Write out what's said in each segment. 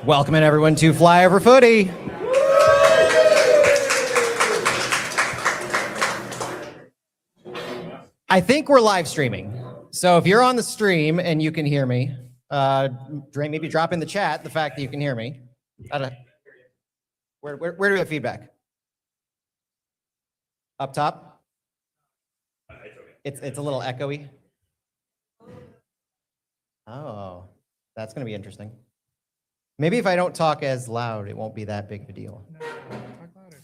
Welcoming everyone to Flyover Footy. I think we're live streaming. So if you're on the stream and you can hear me, maybe drop in the chat the fact that you can hear me. Where do we have feedback? Up top? It's a little echoey. Oh, that's going to be interesting. Maybe if I don't talk as loud, it won't be that big of a deal. No, talk louder.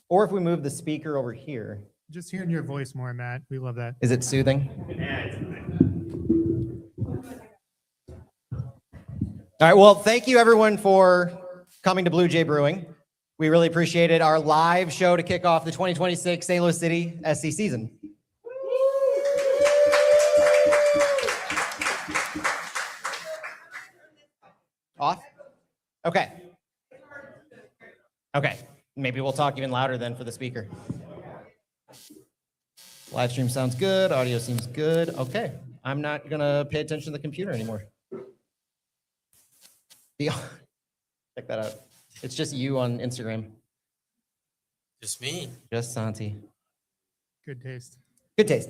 Or if we move the speaker over here. Just hearing your voice more, Matt. We love that. Is it soothing? All right, well, thank you everyone for coming to Blue Jay Brewing. We really appreciate it. Our live show to kick off the 2026 St. Louis City SC season. Off? Okay. Okay. Maybe we'll talk even louder then for the speaker. Live stream sounds good. Audio seems good. Okay. I'm not going to pay attention to the computer anymore. Check that out. It's just you on Instagram. Just me. Just Santi. Good taste. Good taste.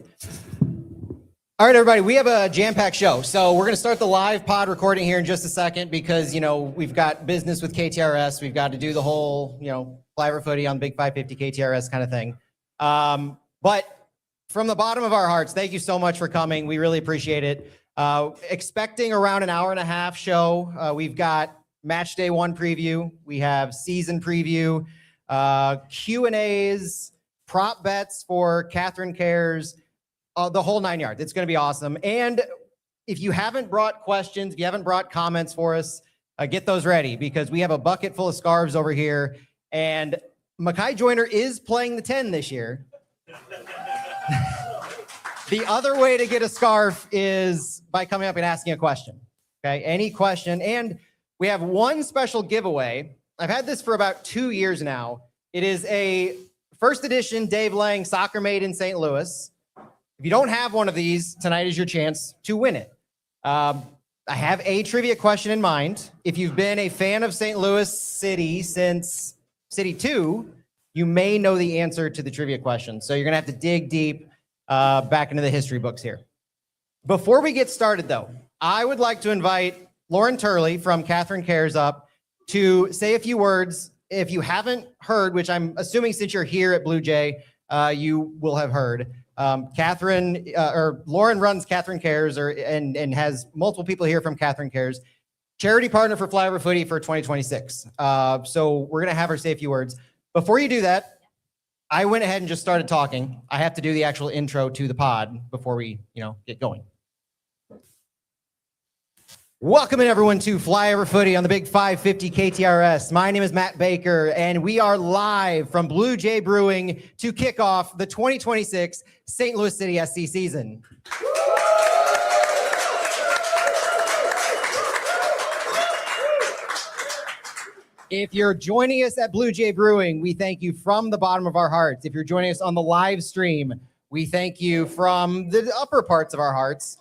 All right, everybody, we have a jam-packed show. So we're going to start the live pod recording here in just a second because, we've got business with KTRS. We've got to do the whole, Flyover Footy on Big 550 KTRS kind of thing. But from the bottom of our hearts, thank you so much for coming. We really appreciate it. Expecting around an hour and a half show. We've got Matchday 1 preview. We have season preview, Q&As, prop bets for Catherine Cares, the whole 9 yards. It's going to be awesome. And if you haven't brought questions, if you haven't brought comments for us, get those ready because we have a bucket full of scarves over here. And Mackay Joyner is playing the 10 this year. The other way to get a scarf is by coming up and asking a question. Okay, any question. And we have one special giveaway. I've had this for about 2 years now. It is a first edition Dave Lang Soccer Made in St. Louis. If you don't have one of these, tonight is your chance to win it. I have a trivia question in mind. If you've been a fan of St. Louis City since City 2, you may know the answer to the trivia question. So you're going to have to dig deep back into the history books here. Before we get started, though, I would like to invite Lauren Turley from Catherine Cares up to say a few words. If you haven't heard, which I'm assuming since you're here at Blue Jay, you will have heard. Lauren runs Catherine Cares and has multiple people here from Catherine Cares, charity partner for Flyover Footy for 2026. So we're going to have her say a few words. Before you do that, I went ahead and just started talking. I have to do the actual intro to the pod before we, get going. Welcoming everyone to Flyover Footy on the Big 550 KTRS. My name is Matt Baker, and we are live from Blue Jay Brewing to kick off the 2026 St. Louis City SC season. If you're joining us at Blue Jay Brewing, we thank you from the bottom of our hearts. If you're joining us on the live stream, we thank you from the upper parts of our hearts.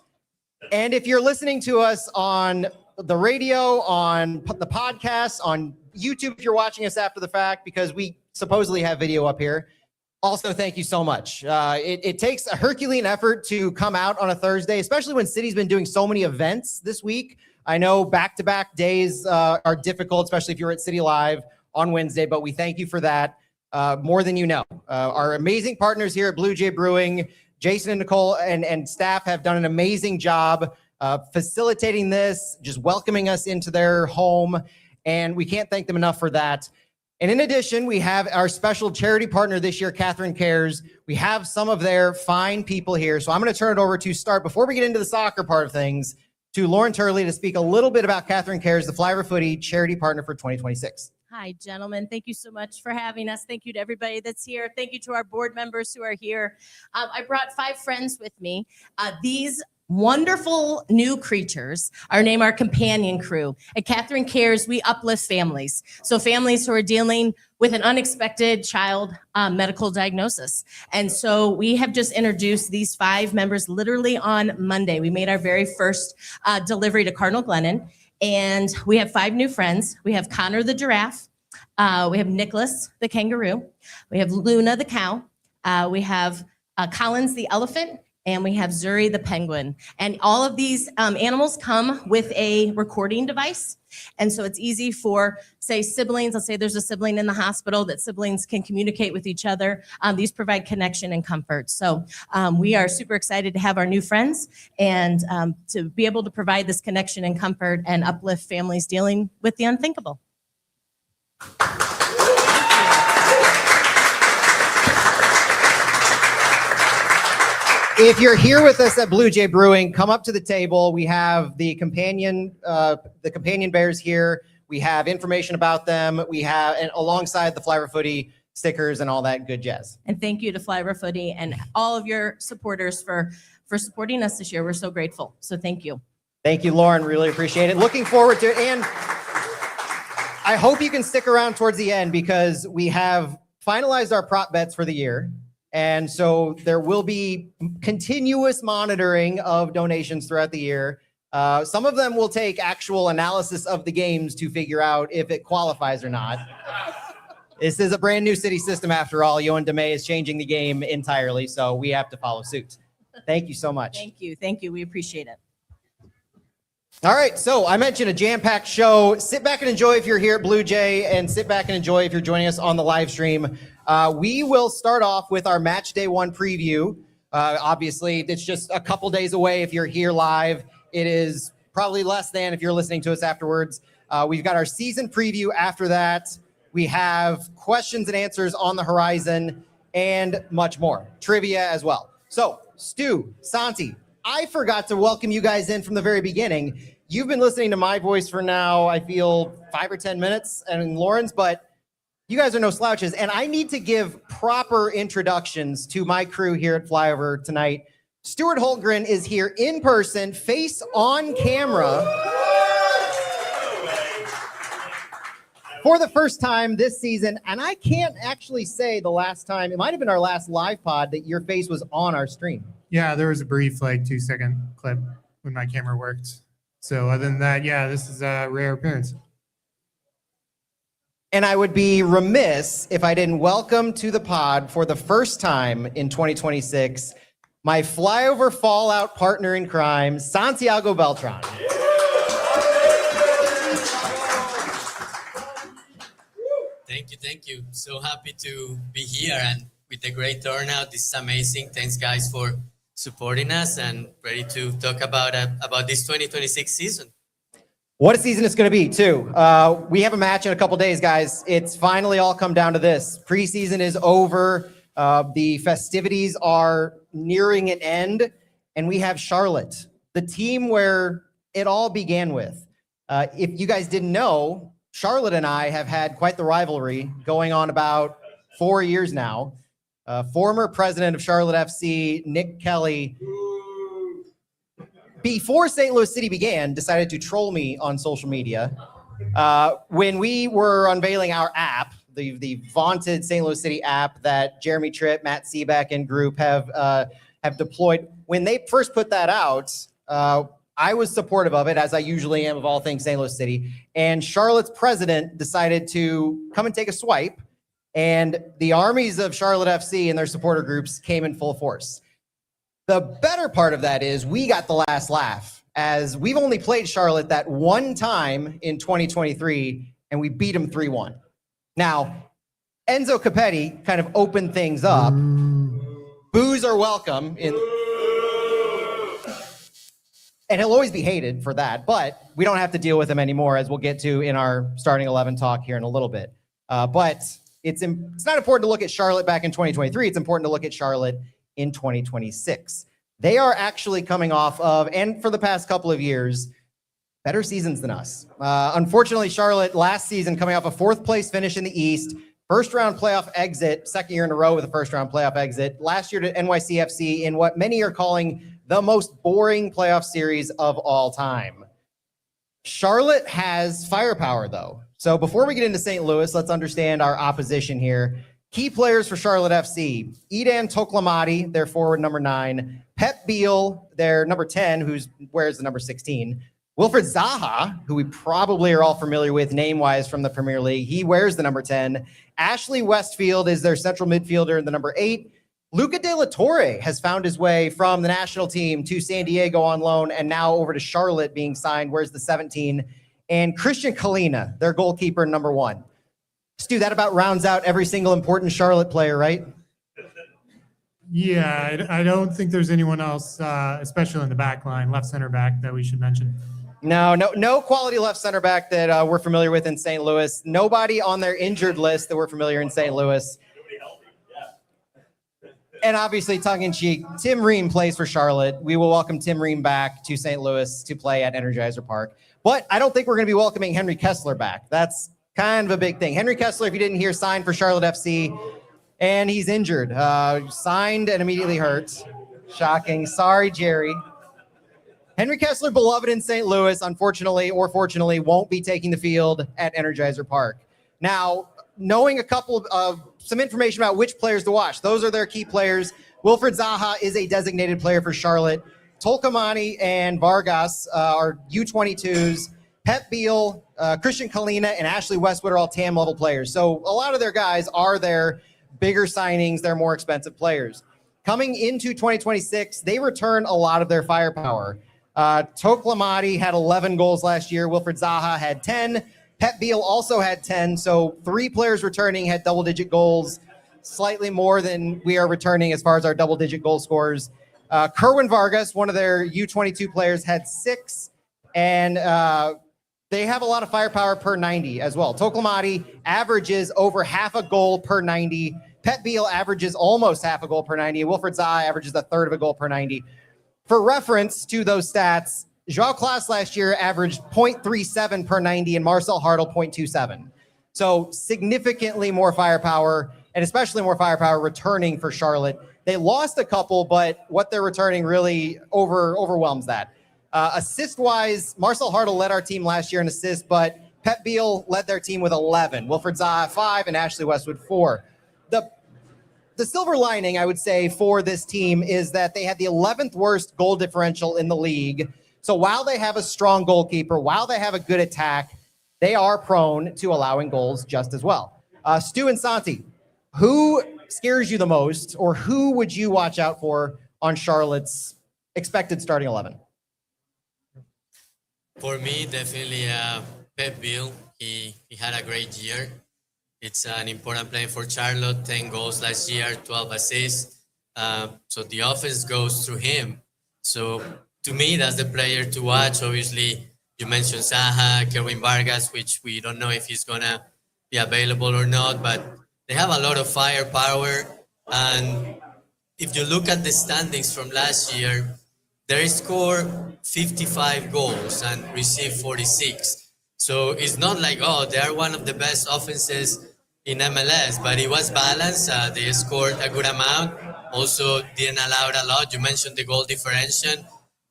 And if you're listening to us on the radio, on the podcast, on YouTube, if you're watching us after the fact, because we supposedly have video up here, also thank you so much. It takes a Herculean effort to come out on a Thursday, especially when City's been doing so many events this week. I know back-to-back days are difficult, especially if you're at City Live on Wednesday, but we thank you for that more than you know. Our amazing partners here at Blue Jay Brewing, Jason and Nicole and staff have done an amazing job facilitating this, just welcoming us into their home, and we can't thank them enough for that. And in addition, we have our special charity partner this year, Catherine Cares. We have some of their fine people here, so I'm going to turn it over to start, before we get into the soccer part of things, to Lauren Turley to speak a little bit about Catherine Cares, the Flyover Footy charity partner for 2026. Hi, gentlemen. Thank you so much for having us. Thank you to everybody that's here. Thank you to our board members who are here. I brought 5 friends with me. These wonderful new creatures are named our companion crew. At Catherine Cares, we uplift families. So families who are dealing with an unexpected child medical diagnosis. And so we have just introduced these 5 members literally on Monday. We made our very first delivery to Cardinal Glennon. And we have 5 new friends. We have Connor the giraffe. We have Nicholas the kangaroo. We have Luna the cow. We have Collins the elephant. And we have Zuri the penguin. And all of these animals come with a recording device. And so it's easy for, say, siblings. Let's say there's a sibling in the hospital that siblings can communicate with each other. These provide connection and comfort. So we are super excited to have our new friends and to be able to provide this connection and comfort and uplift families dealing with the unthinkable. If you're here with us at Blue Jay Brewing, come up to the table. We have the companion bears here. We have information about them. We have, and alongside the Flyer Footy stickers and all that good jazz. And thank you to Flyer Footy and all of your supporters for supporting us this year. We're so grateful. So thank you. Thank you, Lauren. Really appreciate it. Looking forward to it. And I hope you can stick around towards the end because we have finalized our prop bets for the year. And so there will be continuous monitoring of donations throughout the year. Some of them will take actual analysis of the games to figure out if it qualifies or not. This is a brand new city system after all. Yohan DeMay is changing the game entirely, so we have to follow suit. Thank you so much. Thank you. Thank you. We appreciate it. All right, so I mentioned a jam-packed show. Sit back and enjoy if you're here at Blue Jay, and sit back and enjoy if you're joining us on the live stream. We will start off with our match day 1 preview. Obviously, it's just a couple days away if you're here live. It is probably less than if you're listening to us afterwards. We've got our season preview after that. We have questions and answers on the horizon and much more. Trivia as well. So, Stu, Santi, I forgot to welcome you guys in from the very beginning. You've been listening to my voice for now, I feel 5 or 10 minutes, and Lauren's, but you guys are no slouches. And I need to give proper introductions to my crew here at Flyover tonight. Stuart Holtgren is here in person, face on camera, for the first time this season. And I can't actually say the last time, it might have been our last live pod, that your face was on our stream. Yeah, there was a brief 2-second clip when my camera worked. So other than that, yeah, this is a rare appearance. And I would be remiss if I didn't welcome to the pod for the first time in 2026, my Flyover Fallout partner in crime, Santiago Beltran. Thank you. So happy to be here and with the great turnout. This is amazing. Thanks, guys, for supporting us and ready to talk about this 2026 season. What a season it's going to be, too. We have a match in a couple days, guys. It's finally all come down to this. Preseason is over. The festivities are nearing an end, and we have Charlotte, the team where it all began with. If you guys didn't know, Charlotte and I have had quite the rivalry going on about 4 years now. Former president of Charlotte FC, Nick Kelly, before St. Louis City began, decided to troll me on social media. When we were unveiling our app, the vaunted St. Louis City app that Jeremy Tripp, Matt Seaback, and group have deployed, when they first put that out, I was supportive of it, as I usually am of all things St. Louis City. And Charlotte's president decided to come and take a swipe. And the armies of Charlotte FC and their supporter groups came in full force. The better part of that is we got the last laugh, as we've only played Charlotte that one time in 2023, and we beat them 3-1. Now, Enzo Capetti kind of opened things up. Boos are welcome. And he'll always be hated for that, but we don't have to deal with him anymore, as we'll get to in our starting 11 talk here in a little bit. But it's not important to look at Charlotte back in 2023. It's important to look at Charlotte in 2026. They are actually coming off of, and for the past couple of years, better seasons than us. Unfortunately, Charlotte last season coming off a 4th place finish in the East, first round playoff exit, second year in a row with a first round playoff exit. Last year to NYCFC in what many are calling the most boring playoff series of all time. Charlotte has firepower, though. So before we get into St. Louis, let's understand our opposition here. Key players for Charlotte FC: Edan Toklamati, their forward number 9, Pep Beal, their number 10, who wears the number 16, Wilfred Zaha, who we probably are all familiar with name-wise from the Premier League, he wears the number 10. Ashley Westfield is their central midfielder in the number 8. Luca De La Torre has found his way from the national team to San Diego on loan and now over to Charlotte being signed, wears the 17. And Christian Kalina, their goalkeeper, number 1. Stu, that about rounds out every single important Charlotte player, right? Yeah, I don't think there's anyone else, especially in the back line, left center back, that we should mention. No quality left center back that we're familiar with in St. Louis. Nobody on their injured list that we're familiar in St. Louis. And obviously, tongue-in-cheek, Tim Ream plays for Charlotte. We will welcome Tim Ream back to St. Louis to play at Energizer Park. But I don't think we're going to be welcoming Henry Kessler back. That's kind of a big thing. Henry Kessler, if you didn't hear, signed for Charlotte FC, and he's injured. Signed and immediately hurt. Shocking. Sorry, Jerry. Henry Kessler, beloved in St. Louis, unfortunately or fortunately, won't be taking the field at Energizer Park. Now, knowing a couple of some information about which players to watch, those are their key players. Wilfred Zaha is a designated player for Charlotte. Tolkamani and Vargas are U22s. Pep Beal, Christian Kalina, and Ashley Westwood are all TAM level players. So a lot of their guys are their bigger signings, their more expensive players. Coming into 2026, they return a lot of their firepower. Toklamati had 11 goals last year. Wilfred Zaha had 10. Pep Beal also had 10. So 3 players returning had double-digit goals, slightly more than we are returning as far as our double-digit goal scorers. Kerwin Vargas, one of their U22 players, had 6. And they have a lot of firepower per 90 as well. Toklamati averages over half a goal per 90. Pep Beal averages almost half a goal per 90. Wilfred Zaha averages a third of a goal per 90. For reference to those stats, Joao Klaas last year averaged 0.37 per 90 and Marcel Hartl 0.27. So significantly more firepower, and especially more firepower returning for Charlotte. They lost a couple, but what they're returning really overwhelms that. Assist-wise, Marcel Hartl led our team last year in assists, but Pep Beal led their team with 11. Wilfred Zaha 5 and Ashley Westwood 4. The silver lining, I would say, for this team is that they had the 11th worst goal differential in the league. So while they have a strong goalkeeper, while they have a good attack, they are prone to allowing goals just as well. Stu and Santi, who scares you the most, or who would you watch out for on Charlotte's expected starting 11? For me, definitely Pep Beal. He had a great year. It's an important player for Charlotte. 10 goals last year, 12 assists. So the offense goes through him. So to me, that's the player to watch. Obviously, you mentioned Zaha, Kerwin Vargas, which we don't know if he's going to be available or not, but they have a lot of firepower. And if you look at the standings from last year, they scored 55 goals and received 46. So it's not like, they are one of the best offenses in MLS, but it was balanced. They scored a good amount. Also didn't allow a lot. You mentioned the goal differential.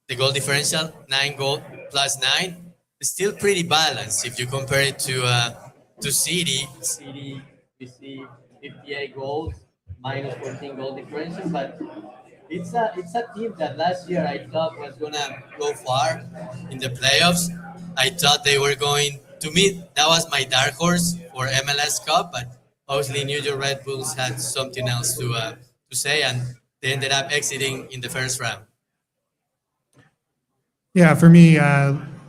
The goal differential, 9 goal plus 9, is still pretty balanced. If you compare it to City, we see 58 goals, minus 14 goal differential, but it's a team that last year I thought was gonna go far in the playoffs. I thought they were going. To me, that was my dark horse for MLS Cup, but obviously New York Red Bulls had something else to say, and they ended up exiting in the first round. Yeah, for me,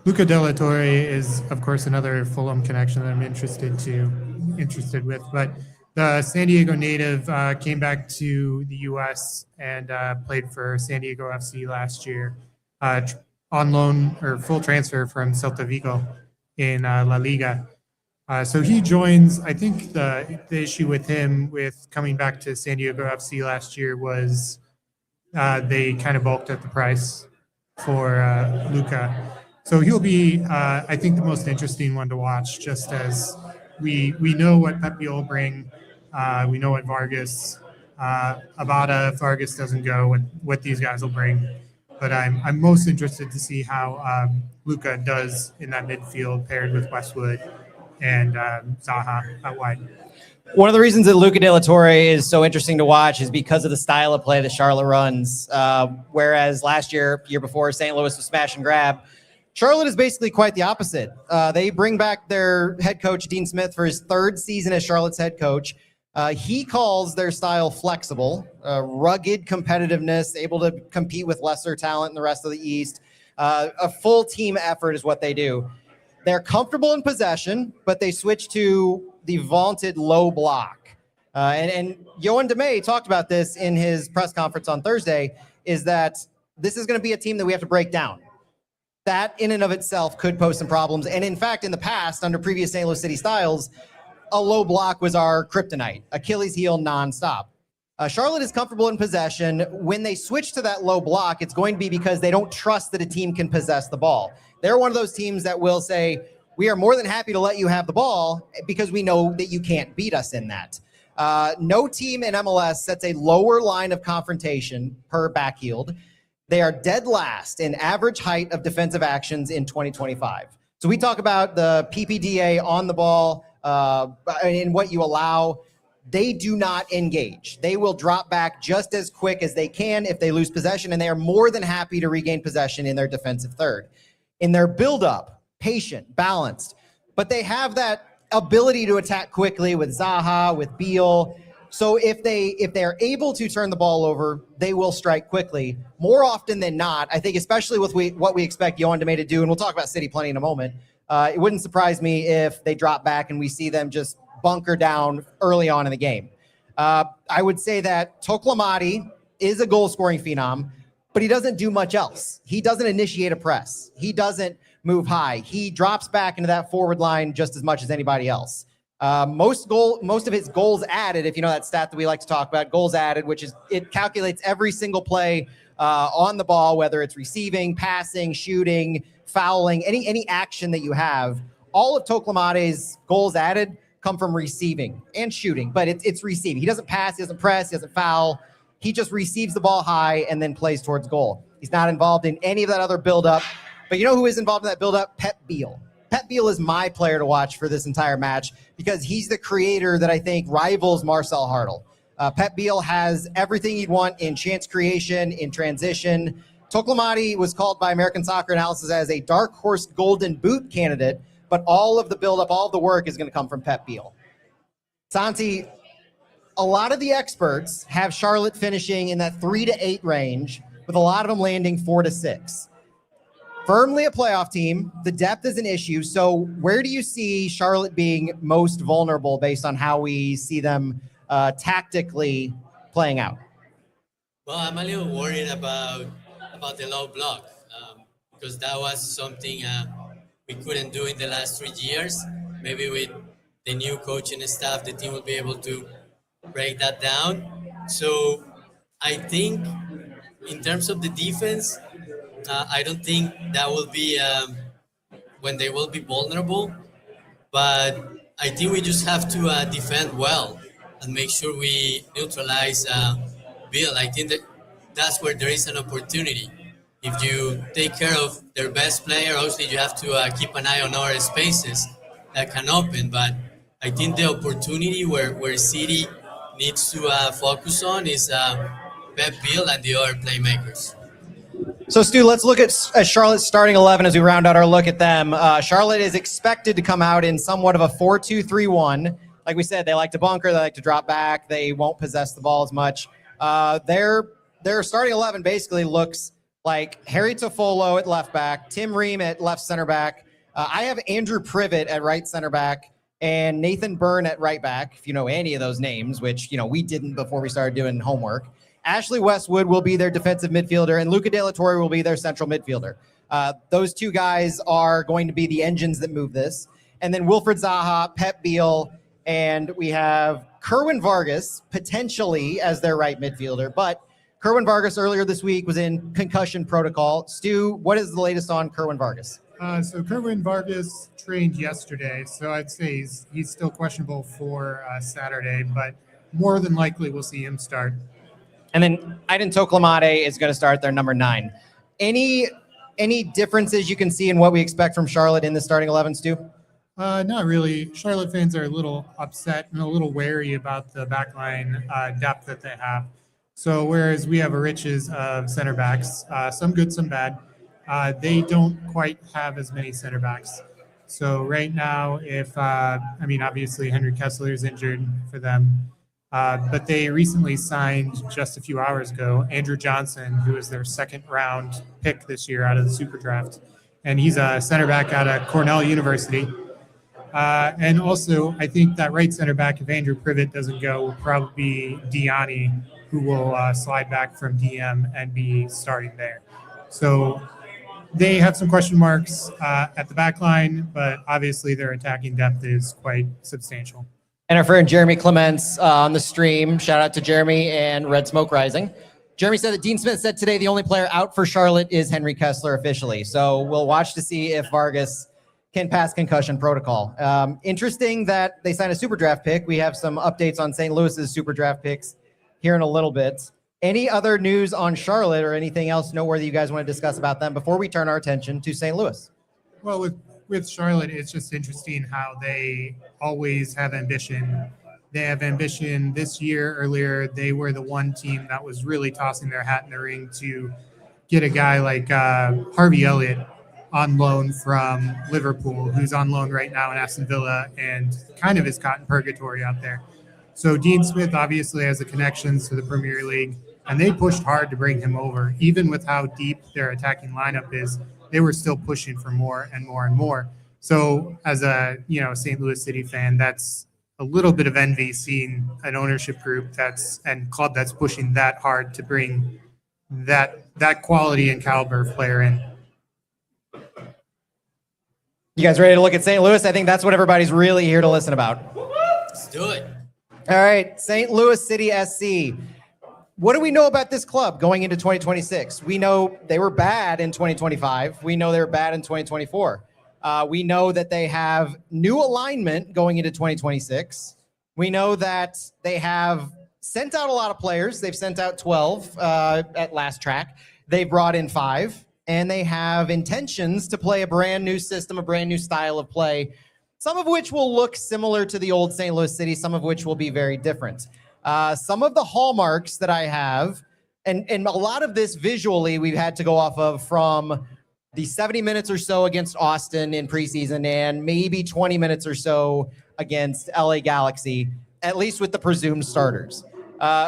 Luca De La Torre is, of course, another Fulham connection that I'm interested with. But the San Diego native came back to the U.S. and played for San Diego FC last year on loan or full transfer from Celta Vigo in La Liga. So he joins. I think the issue with him with coming back to San Diego FC last year was they kind of bulked at the price for Luca. So he'll be, I think, the most interesting one to watch, just as we know what Pep will bring. We know what Vargas, Abada, if Vargas doesn't go, what these guys will bring. But I'm most interested to see how Luca does in that midfield paired with Westwood and Zaha out wide. One of the reasons that Luca De La Torre is so interesting to watch is because of the style of play that Charlotte runs. Whereas last year before, St. Louis was smash and grab. Charlotte is basically quite the opposite. They bring back their head coach, Dean Smith, for his third season as Charlotte's head coach. He calls their style flexible, rugged competitiveness, able to compete with lesser talent in the rest of the East. A full team effort is what they do. They're comfortable in possession, but they switch to the vaunted low block. And Johan DeMay talked about this in his press conference on Thursday, is that this is going to be a team that we have to break down. That in and of itself could pose some problems. And in fact, in the past, under previous St. Louis City styles, a low block was our kryptonite, Achilles heel nonstop. Charlotte is comfortable in possession. When they switch to that low block, it's going to be because they don't trust that a team can possess the ball. They're one of those teams that will say, we are more than happy to let you have the ball because we know that you can't beat us in that. No team in MLS sets a lower line of confrontation per backfield. They are dead last in average height of defensive actions in 2025. So we talk about the PPDA on the ball and what you allow. They do not engage. They will drop back just as quick as they can if they lose possession, and they are more than happy to regain possession in their defensive third. In their build-up, patient, balanced, but they have that ability to attack quickly with Zaha, with Beal. So if they're able to turn the ball over, they will strike quickly. More often than not, I think, especially with what we expect Johan DeMay to do, and we'll talk about City plenty in a moment, it wouldn't surprise me if they drop back and we see them just bunker down early on in the game. I would say that Toklamati is a goal-scoring phenom, but he doesn't do much else. He doesn't initiate a press. He doesn't move high. He drops back into that forward line just as much as anybody else. Most of his goals added, if you know that stat that we like to talk about, goals added, which is it calculates every single play on the ball, whether it's receiving, passing, shooting, fouling, any action that you have. All of Toklamate's goals added come from receiving and shooting, but it's receiving. He doesn't pass, he doesn't press, he doesn't foul. He just receives the ball high and then plays towards goal. He's not involved in any of that other buildup. But you know who is involved in that buildup? Pep Beal. Pep Beal is my player to watch for this entire match because he's the creator that I think rivals Marcel Hartl. Pep Beal has everything you'd want in chance creation, in transition. Toklamati was called by American Soccer Analysis as a dark horse golden boot candidate, but all of the buildup, all of the work is going to come from Pep Beal. Santi, a lot of the experts have Charlotte finishing in that 3 to 8 range, with a lot of them landing 4 to 6. Firmly a playoff team. The depth is an issue. So where do you see Charlotte being most vulnerable based on how we see them tactically playing out? Well, I'm a little worried about the low block because that was something we couldn't do in the last 3 years. Maybe with the new coaching staff, the team will be able to break that down. So I think in terms of the defense, I don't think that will be when they will be vulnerable, but I think we just have to defend well and make sure we neutralize Bill. I think that's where there is an opportunity. If you take care of their best player, obviously you have to keep an eye on other spaces that can open, but I think the opportunity where City needs to focus on is Pep Bill and the other playmakers. So, Stu, let's look at Charlotte's starting 11 as we round out our look at them. Charlotte is expected to come out in somewhat of a 4-2-3-1. Like we said, they like to bunker, they like to drop back, they won't possess the ball as much. Their starting 11 basically looks like Harry Toffolo at left back, Tim Ream at left center back. I have Andrew Privet at right center back and Nathan Byrne at right back, if you know any of those names, which we didn't before we started doing homework. Ashley Westwood will be their defensive midfielder, and Luca De La Torre will be their central midfielder. Those two guys are going to be the engines that move this. And then Wilfred Zaha, Pep Beal, and we have Kerwin Vargas potentially as their right midfielder. But Kerwin Vargas earlier this week was in concussion protocol. Stu, what is the latest on Kerwin Vargas? So Kerwin Vargas trained yesterday, so I'd say he's still questionable for Saturday, but more than likely we'll see him start. And then Aiden Toklamate is going to start their number 9. Any differences you can see in what we expect from Charlotte in the starting 11, Stu? Not really. Charlotte fans are a little upset and a little wary about the backline depth that they have. So whereas we have a riches of center backs, some good, some bad, they don't quite have as many center backs. So right now, obviously Henry Kessler is injured for them, but they recently signed just a few hours ago Andrew Johnson, who is their second round pick this year out of the Super Draft, and he's a center back out of Cornell University. And also, I think that right center back, if Andrew Privet doesn't go, will probably be Diani, who will slide back from DM and be starting there. So they have some question marks at the back line, but obviously their attacking depth is quite substantial. And our friend Jeremy Clements on the stream, shout out to Jeremy and Red Smoke Rising. Jeremy said that Dean Smith said today the only player out for Charlotte is Henry Kessler officially. So we'll watch to see if Vargas can pass concussion protocol. Interesting that they signed a super draft pick. We have some updates on St. Louis's super draft picks here in a little bit. Any other news on Charlotte or anything else noteworthy you guys want to discuss about them before we turn our attention to St. Louis? Well, with Charlotte, it's just interesting how they always have ambition. They have ambition this year. Earlier, they were the one team that was really tossing their hat in the ring to get a guy like Harvey Elliott on loan from Liverpool, who's on loan right now in Aston Villa and kind of is caught in purgatory out there. So Dean Smith obviously has the connections to the Premier League, and they pushed hard to bring him over. Even with how deep their attacking lineup is, they were still pushing for more and more and more. So as a St. Louis City fan, that's a little bit of envy seeing an ownership group and club that's pushing that hard to bring that quality and caliber player in. You guys ready to look at St. Louis? I think that's what everybody's really here to listen about. Let's do it. All right, St. Louis City SC. What do we know about this club going into 2026? We know they were bad in 2025. We know they were bad in 2024. We know that they have new alignment going into 2026. We know that they have sent out a lot of players. They've sent out 12 at last track. They've brought in 5. And they have intentions to play a brand new system, a brand new style of play, some of which will look similar to the old St. Louis City, some of which will be very different. Some of the hallmarks that I have, and a lot of this visually we've had to go off of from the 70 minutes or so against Austin in preseason and maybe 20 minutes or so against LA Galaxy, at least with the presumed starters.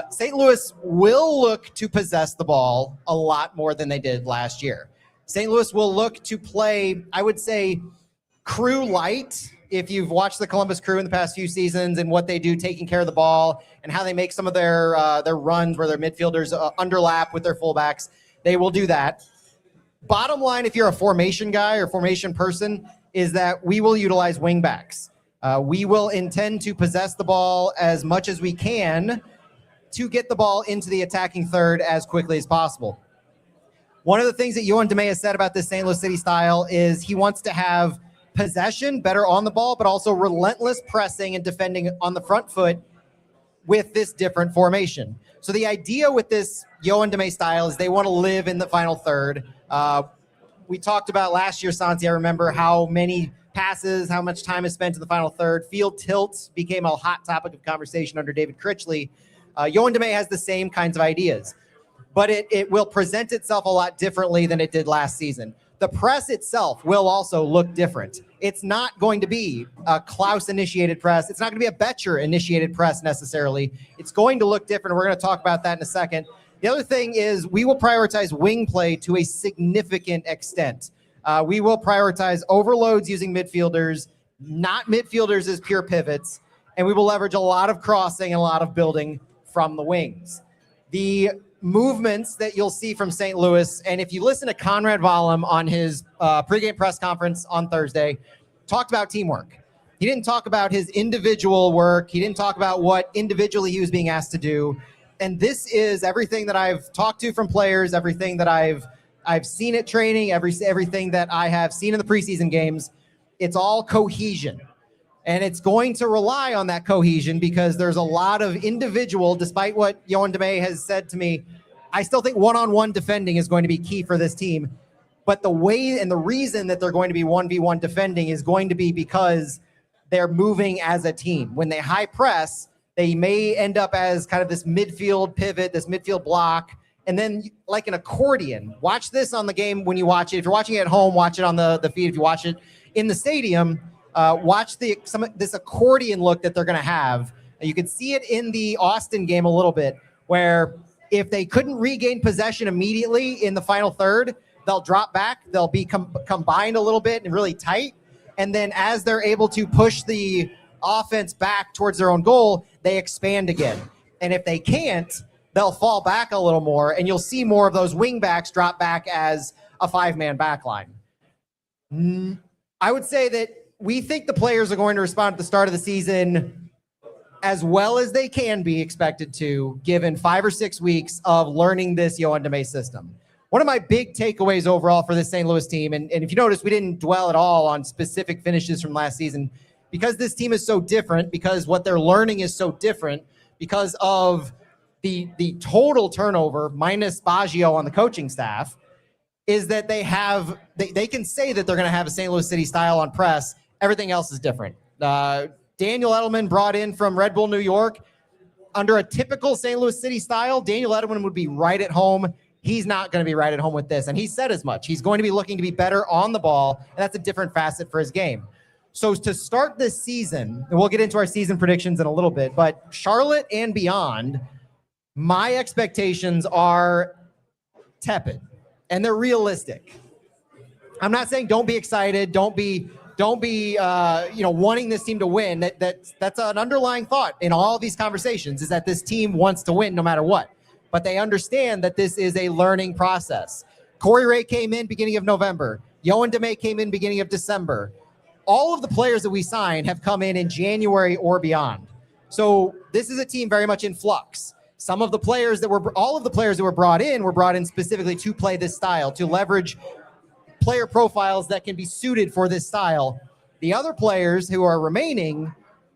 St. Louis will look to possess the ball a lot more than they did last year. St. Louis will look to play, I would say, crew light. If you've watched the Columbus Crew in the past few seasons and what they do taking care of the ball and how they make some of their runs where their midfielders underlap with their fullbacks, they will do that. Bottom line, if you're a formation guy or formation person, is that we will utilize wing backs. We will intend to possess the ball as much as we can to get the ball into the attacking third as quickly as possible. One of the things that Yohan DeMay has said about this St. Louis City style is he wants to have possession, better on the ball, but also relentless pressing and defending on the front foot with this different formation. So the idea with this Yohan DeMay style is they want to live in the final third. We talked about last year, Santi, I remember how many passes, how much time is spent in the final third. Field tilt became a hot topic of conversation under David Critchley. Yohan DeMay has the same kinds of ideas, but it will present itself a lot differently than it did last season. The press itself will also look different. It's not going to be a Klaus-initiated press. It's not going to be a Betcher-initiated press necessarily. It's going to look different. We're going to talk about that in a second. The other thing is we will prioritize wing play to a significant extent. We will prioritize overloads using midfielders, not midfielders as pure pivots, and we will leverage a lot of crossing and a lot of building from the wings. The movements that you'll see from St. Louis, and if you listen to Conrad Vollum on his pregame press conference on Thursday, talked about teamwork. He didn't talk about his individual work. He didn't talk about what individually he was being asked to do. And this is everything that I've talked to from players, everything that I've seen at training, everything that I have seen in the preseason games. It's all cohesion. And it's going to rely on that cohesion because there's a lot of individual, despite what Yohan DeMay has said to me, I still think one-on-one defending is going to be key for this team. But the way and the reason that they're going to be 1v1 defending is going to be because they're moving as a team. When they high press, they may end up as kind of this midfield pivot, this midfield block, and then like an accordion. Watch this on the game when you watch it. If you're watching it at home, watch it on the feed. If you watch it in the stadium, watch this accordion look that they're going to have. You can see it in the Austin game a little bit, where if they couldn't regain possession immediately in the final third, they'll drop back. They'll be combined a little bit and really tight. And then as they're able to push the offense back towards their own goal, they expand again. And if they can't, they'll fall back a little more, and you'll see more of those wing backs drop back as a 5-man back line. I would say that we think the players are going to respond at the start of the season as well as they can be expected to, given 5 or 6 weeks of learning this Yoann Damet system. One of my big takeaways overall for this St. Louis team, and if you notice, we didn't dwell at all on specific finishes from last season, because this team is so different, because what they're learning is so different, because of the total turnover minus Baggio on the coaching staff, is that they can say that they're going to have a St. Louis City style on press. Everything else is different. Daniel Edelman, brought in from Red Bull New York. Under a typical St. Louis City style, Daniel Edelman would be right at home. He's not going to be right at home with this, and he said as much. He's going to be looking to be better on the ball, and that's a different facet for his game. So to start this season, and we'll get into our season predictions in a little bit, but Charlotte and beyond, my expectations are tepid, and they're realistic. I'm not saying don't be excited, don't be wanting this team to win. That's an underlying thought in all these conversations, is that this team wants to win no matter what. But they understand that this is a learning process. Corey Ray came in beginning of November. Yoann Damet came in beginning of December. All of the players that we signed have come in January or beyond. So this is a team very much in flux. All of the players that were brought in specifically to play this style, to leverage player profiles that can be suited for this style. The other players who are remaining,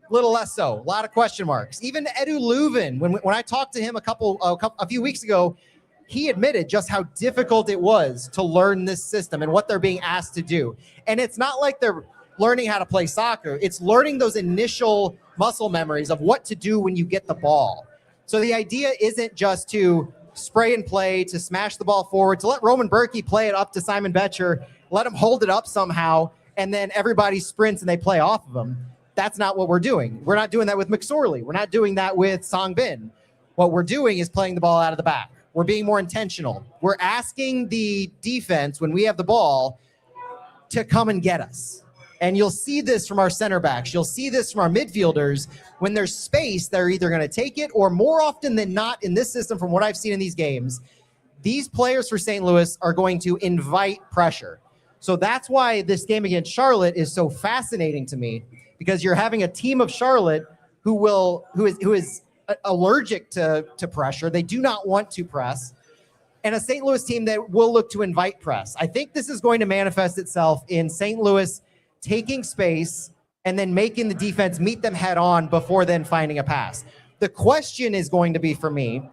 little less so. A lot of question marks. Even Edu Leuven, when I talked to him a few weeks ago, he admitted just how difficult it was to learn this system and what they're being asked to do. And it's not like they're learning how to play soccer. It's learning those initial muscle memories of what to do when you get the ball. So the idea isn't just to spray and play, to smash the ball forward, to let Roman Berkey play it up to Simon Betcher, let him hold it up somehow, and then everybody sprints and they play off of him. That's not what we're doing. We're not doing that with McSorley. We're not doing that with Song Bin. What we're doing is playing the ball out of the back. We're being more intentional. We're asking the defense, when we have the ball, to come and get us. And you'll see this from our center backs. You'll see this from our midfielders. When there's space, they're either going to take it, or more often than not in this system, from what I've seen in these games, these players for St. Louis are going to invite pressure. So that's why this game against Charlotte is so fascinating to me, because you're having a team of Charlotte who is allergic to pressure. They do not want to press. And a St. Louis team that will look to invite press. I think this is going to manifest itself in St. Louis taking space and then making the defense meet them head on before then finding a pass. The question is going to be, for me,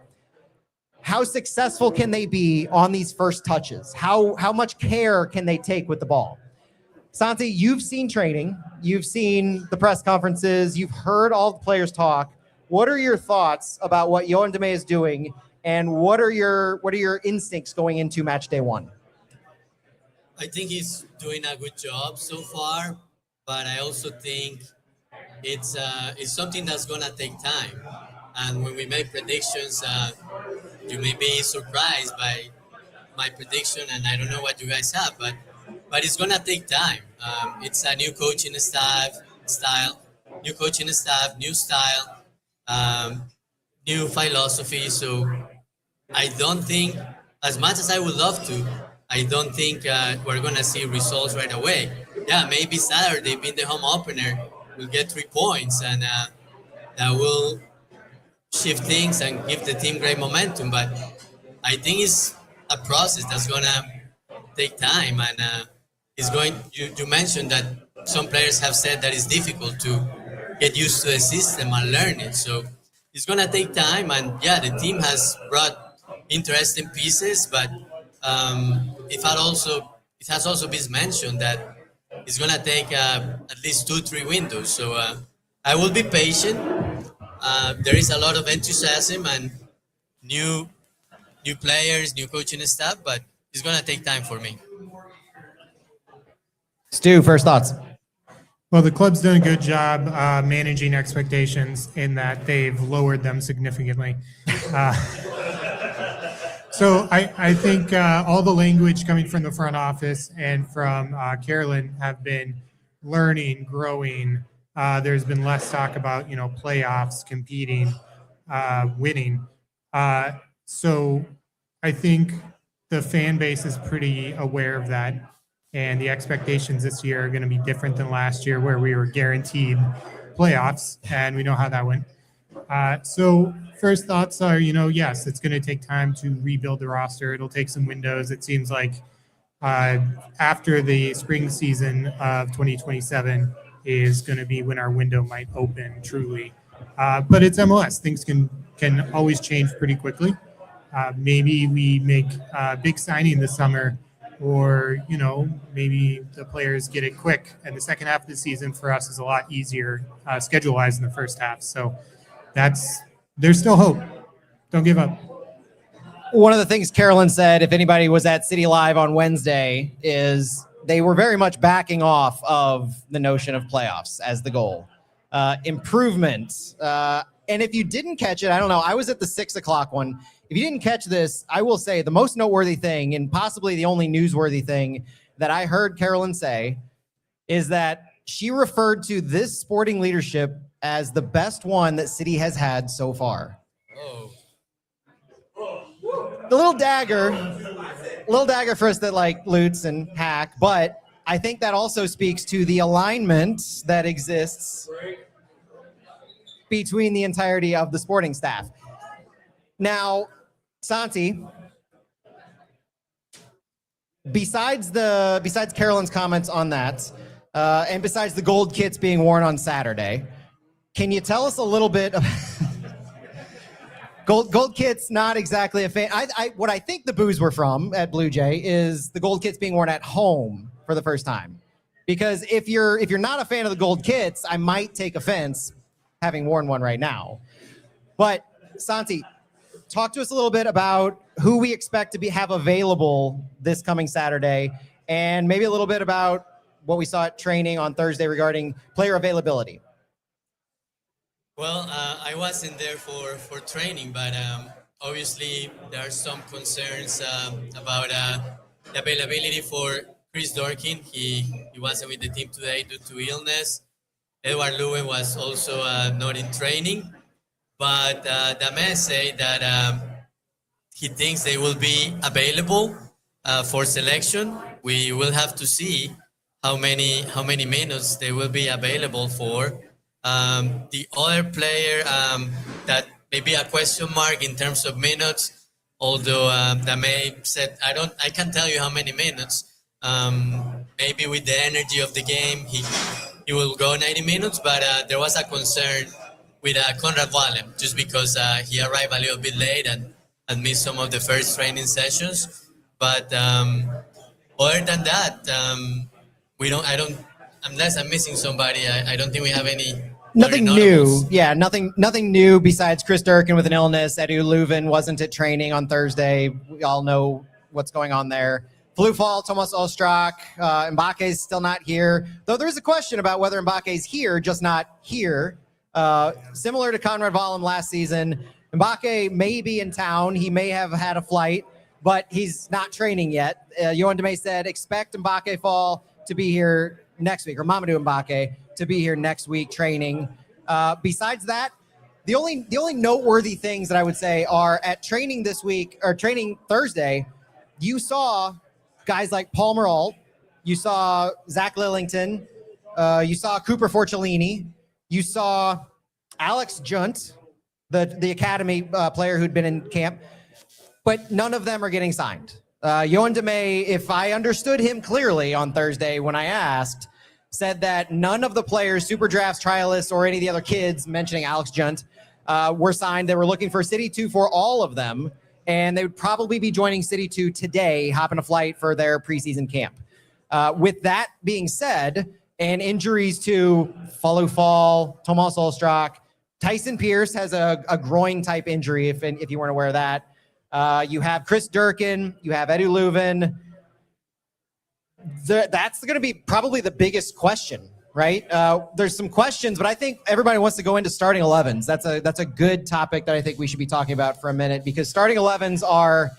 how successful can they be on these first touches? How much care can they take with the ball? Santi, you've seen training, you've seen the press conferences, you've heard all the players talk. What are your thoughts about what Yoann Damet is doing, and what are your instincts going into match day 1? I think he's doing a good job so far, but I also think it's something that's gonna take time. And when we make predictions, you may be surprised by my prediction, and I don't know what you guys have, but it's gonna take time. It's a new coaching style, new philosophy. So I don't think, as much as I would love to, I don't think we're going to see results right away. Yeah, maybe Saturday, being the home opener, we'll get 3 points, and that will shift things and give the team great momentum. But I think it's a process that's going to take time. And you mentioned that some players have said that it's difficult to get used to the system and learn it. So it's going to take time. And yeah, the team has brought interesting pieces, but it has also been mentioned that it's going to take at least 2-3 windows. So I will be patient. There is a lot of enthusiasm and new new players, new coaching staff, but it's gonna take time for me. Stu, first thoughts. Well, the club's done a good job managing expectations in that they've lowered them significantly. Uh, so I think all the language coming from the front office and from Carolyn have been learning, growing. There's been less talk about, playoffs, competing, winning. So I think the fan base is pretty aware of that. And the expectations this year are going to be different than last year, where we were guaranteed playoffs, and we know how that went. So first thoughts are, yes, it's going to take time to rebuild the roster. It'll take some windows. It seems like after the spring season of 2027 is going to be when our window might open truly. But it's MLS. Things can always change pretty quickly. Maybe we make a big signing this summer, or maybe the players get it quick, and the second half of the season for us is a lot easier schedule-wise than the first half. So there's still hope. Don't give up. One of the things Carolyn said, if anybody was at City Live on Wednesday, is they were very much backing off of the notion of playoffs as the goal. Improvement. And if you didn't catch it, I don't know, I was at the 6:00 one. If you didn't catch this, I will say the most noteworthy thing, and possibly the only newsworthy thing that I heard Carolyn say, is that she referred to this sporting leadership as the best one that City has had so far. Oh. The little dagger for us that like Lutz and Hack, but I think that also speaks to the alignment that exists between the entirety of the sporting staff. Now, Santi, besides Carolyn's comments on that, and besides the gold kits being worn on Saturday, can you tell us a little bit of gold kits? Not exactly a fan. What I think the boos were from at Blue Jay is the gold kits being worn at home for the first time. Because if you're not a fan of the gold kits, I might take offense having worn one right now. But Santi, talk to us a little bit about who we expect to have available this coming Saturday, and maybe a little bit about what we saw at training on Thursday regarding player availability. Well, I wasn't there for training, but obviously there are some concerns about the availability for Chris Dorkin. He wasn't with the team today due to illness. Edward Lewin was also not in training, but the man say that he thinks they will be available for selection. We will have to see how many minutes they will be available for. The other player that may be a question mark in terms of minutes, although the May said I can't tell you how many minutes. Maybe with the energy of the game, he will go 90 minutes, but there was a concern with Conrad Wallem, just because he arrived a little bit late and missed some of the first training sessions. But other than that, unless I'm missing somebody, I don't think we have any. Nothing new. Yeah, nothing new besides Chris Durkin with an illness. Edu Leuven wasn't at training on Thursday. We all know what's going on there. Flufal, Tomas Ostrak, Mbake is still not here. Though there is a question about whether Mbake is here, just not here. Similar to Conrad Wallem last season, Mbake may be in town. He may have had a flight, but he's not training yet. Yohan Demay said, expect Mbake Fall to be here next week, or Mamadou Mbake to be here next week training. Besides that, the only noteworthy things that I would say are at training this week, or training Thursday, you saw guys like Palmer Alt, you saw Zach Lillington, you saw Cooper Forcellini, you saw Alex Junt, the academy player who'd been in camp, but none of them are getting signed. Yohan Demay, if I understood him clearly on Thursday when I asked, said that none of the players, Super Drafts, Trialists, or any of the other kids, mentioning Alex Junt, were signed. They were looking for City 2 for all of them, and they would probably be joining City 2 today, hopping a flight for their preseason camp. With that being said, and injuries to Falufal, Tomas Ostrak, Tyson Pierce has a groin type injury, if you weren't aware of that. You have Chris Durkin. You have Edu Leuven. That's going to be probably the biggest question, right? There's some questions, but I think everybody wants to go into starting 11s. That's a good topic that I think we should be talking about for a minute, because starting 11s are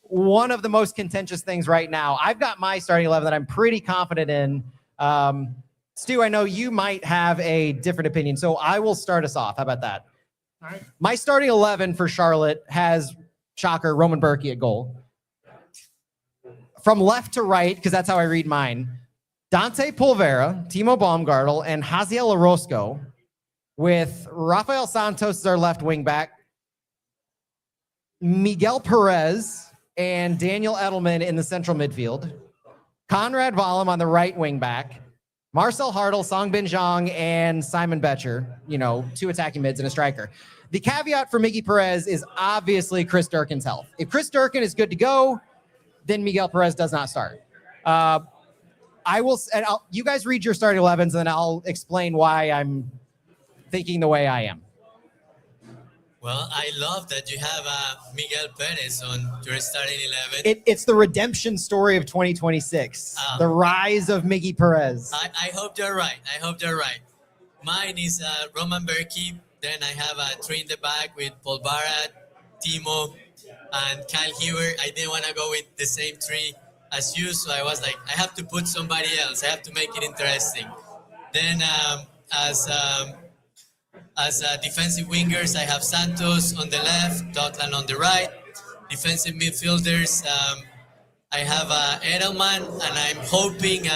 one of the most contentious things right now. I've got my starting 11 that I'm pretty confident in. Stu, I know you might have a different opinion, so I will start us off. How about that? All right. My starting 11 for Charlotte has, shocker, Roman Berkey at goal. From left to right, because that's how I read mine, Dante Pulvera, Timo Baumgartel, and Jaziel Orozco, with Rafael Santos as our left wing back, Miguel Perez and Daniel Edelman in the central midfield, Conrad Vollum on the right wing back, Marcel Hartl, Songbin Zhang, and Simon Betcher, two attacking mids and a striker. The caveat for Miggy Perez is obviously Chris Durkin's health. If Chris Durkin is good to go, then Miguel Perez does not start. You guys read your starting 11s, and then I'll explain why I'm thinking the way I am. Well, I love that you have Miguel Perez on your starting 11. It's the redemption story of 2026, the rise of Miggy Perez. I hope you're right. Mine is Roman Berkey. Then I have three in the back with Paul Barat, Timo, and Kyle Hewer. I didn't want to go with the same three as you, so I was like, I have to put somebody else. I have to make it interesting. Then as defensive wingers, I have Santos on the left, Dotland on the right. Defensive midfielders, I have Edelman, and I'm hoping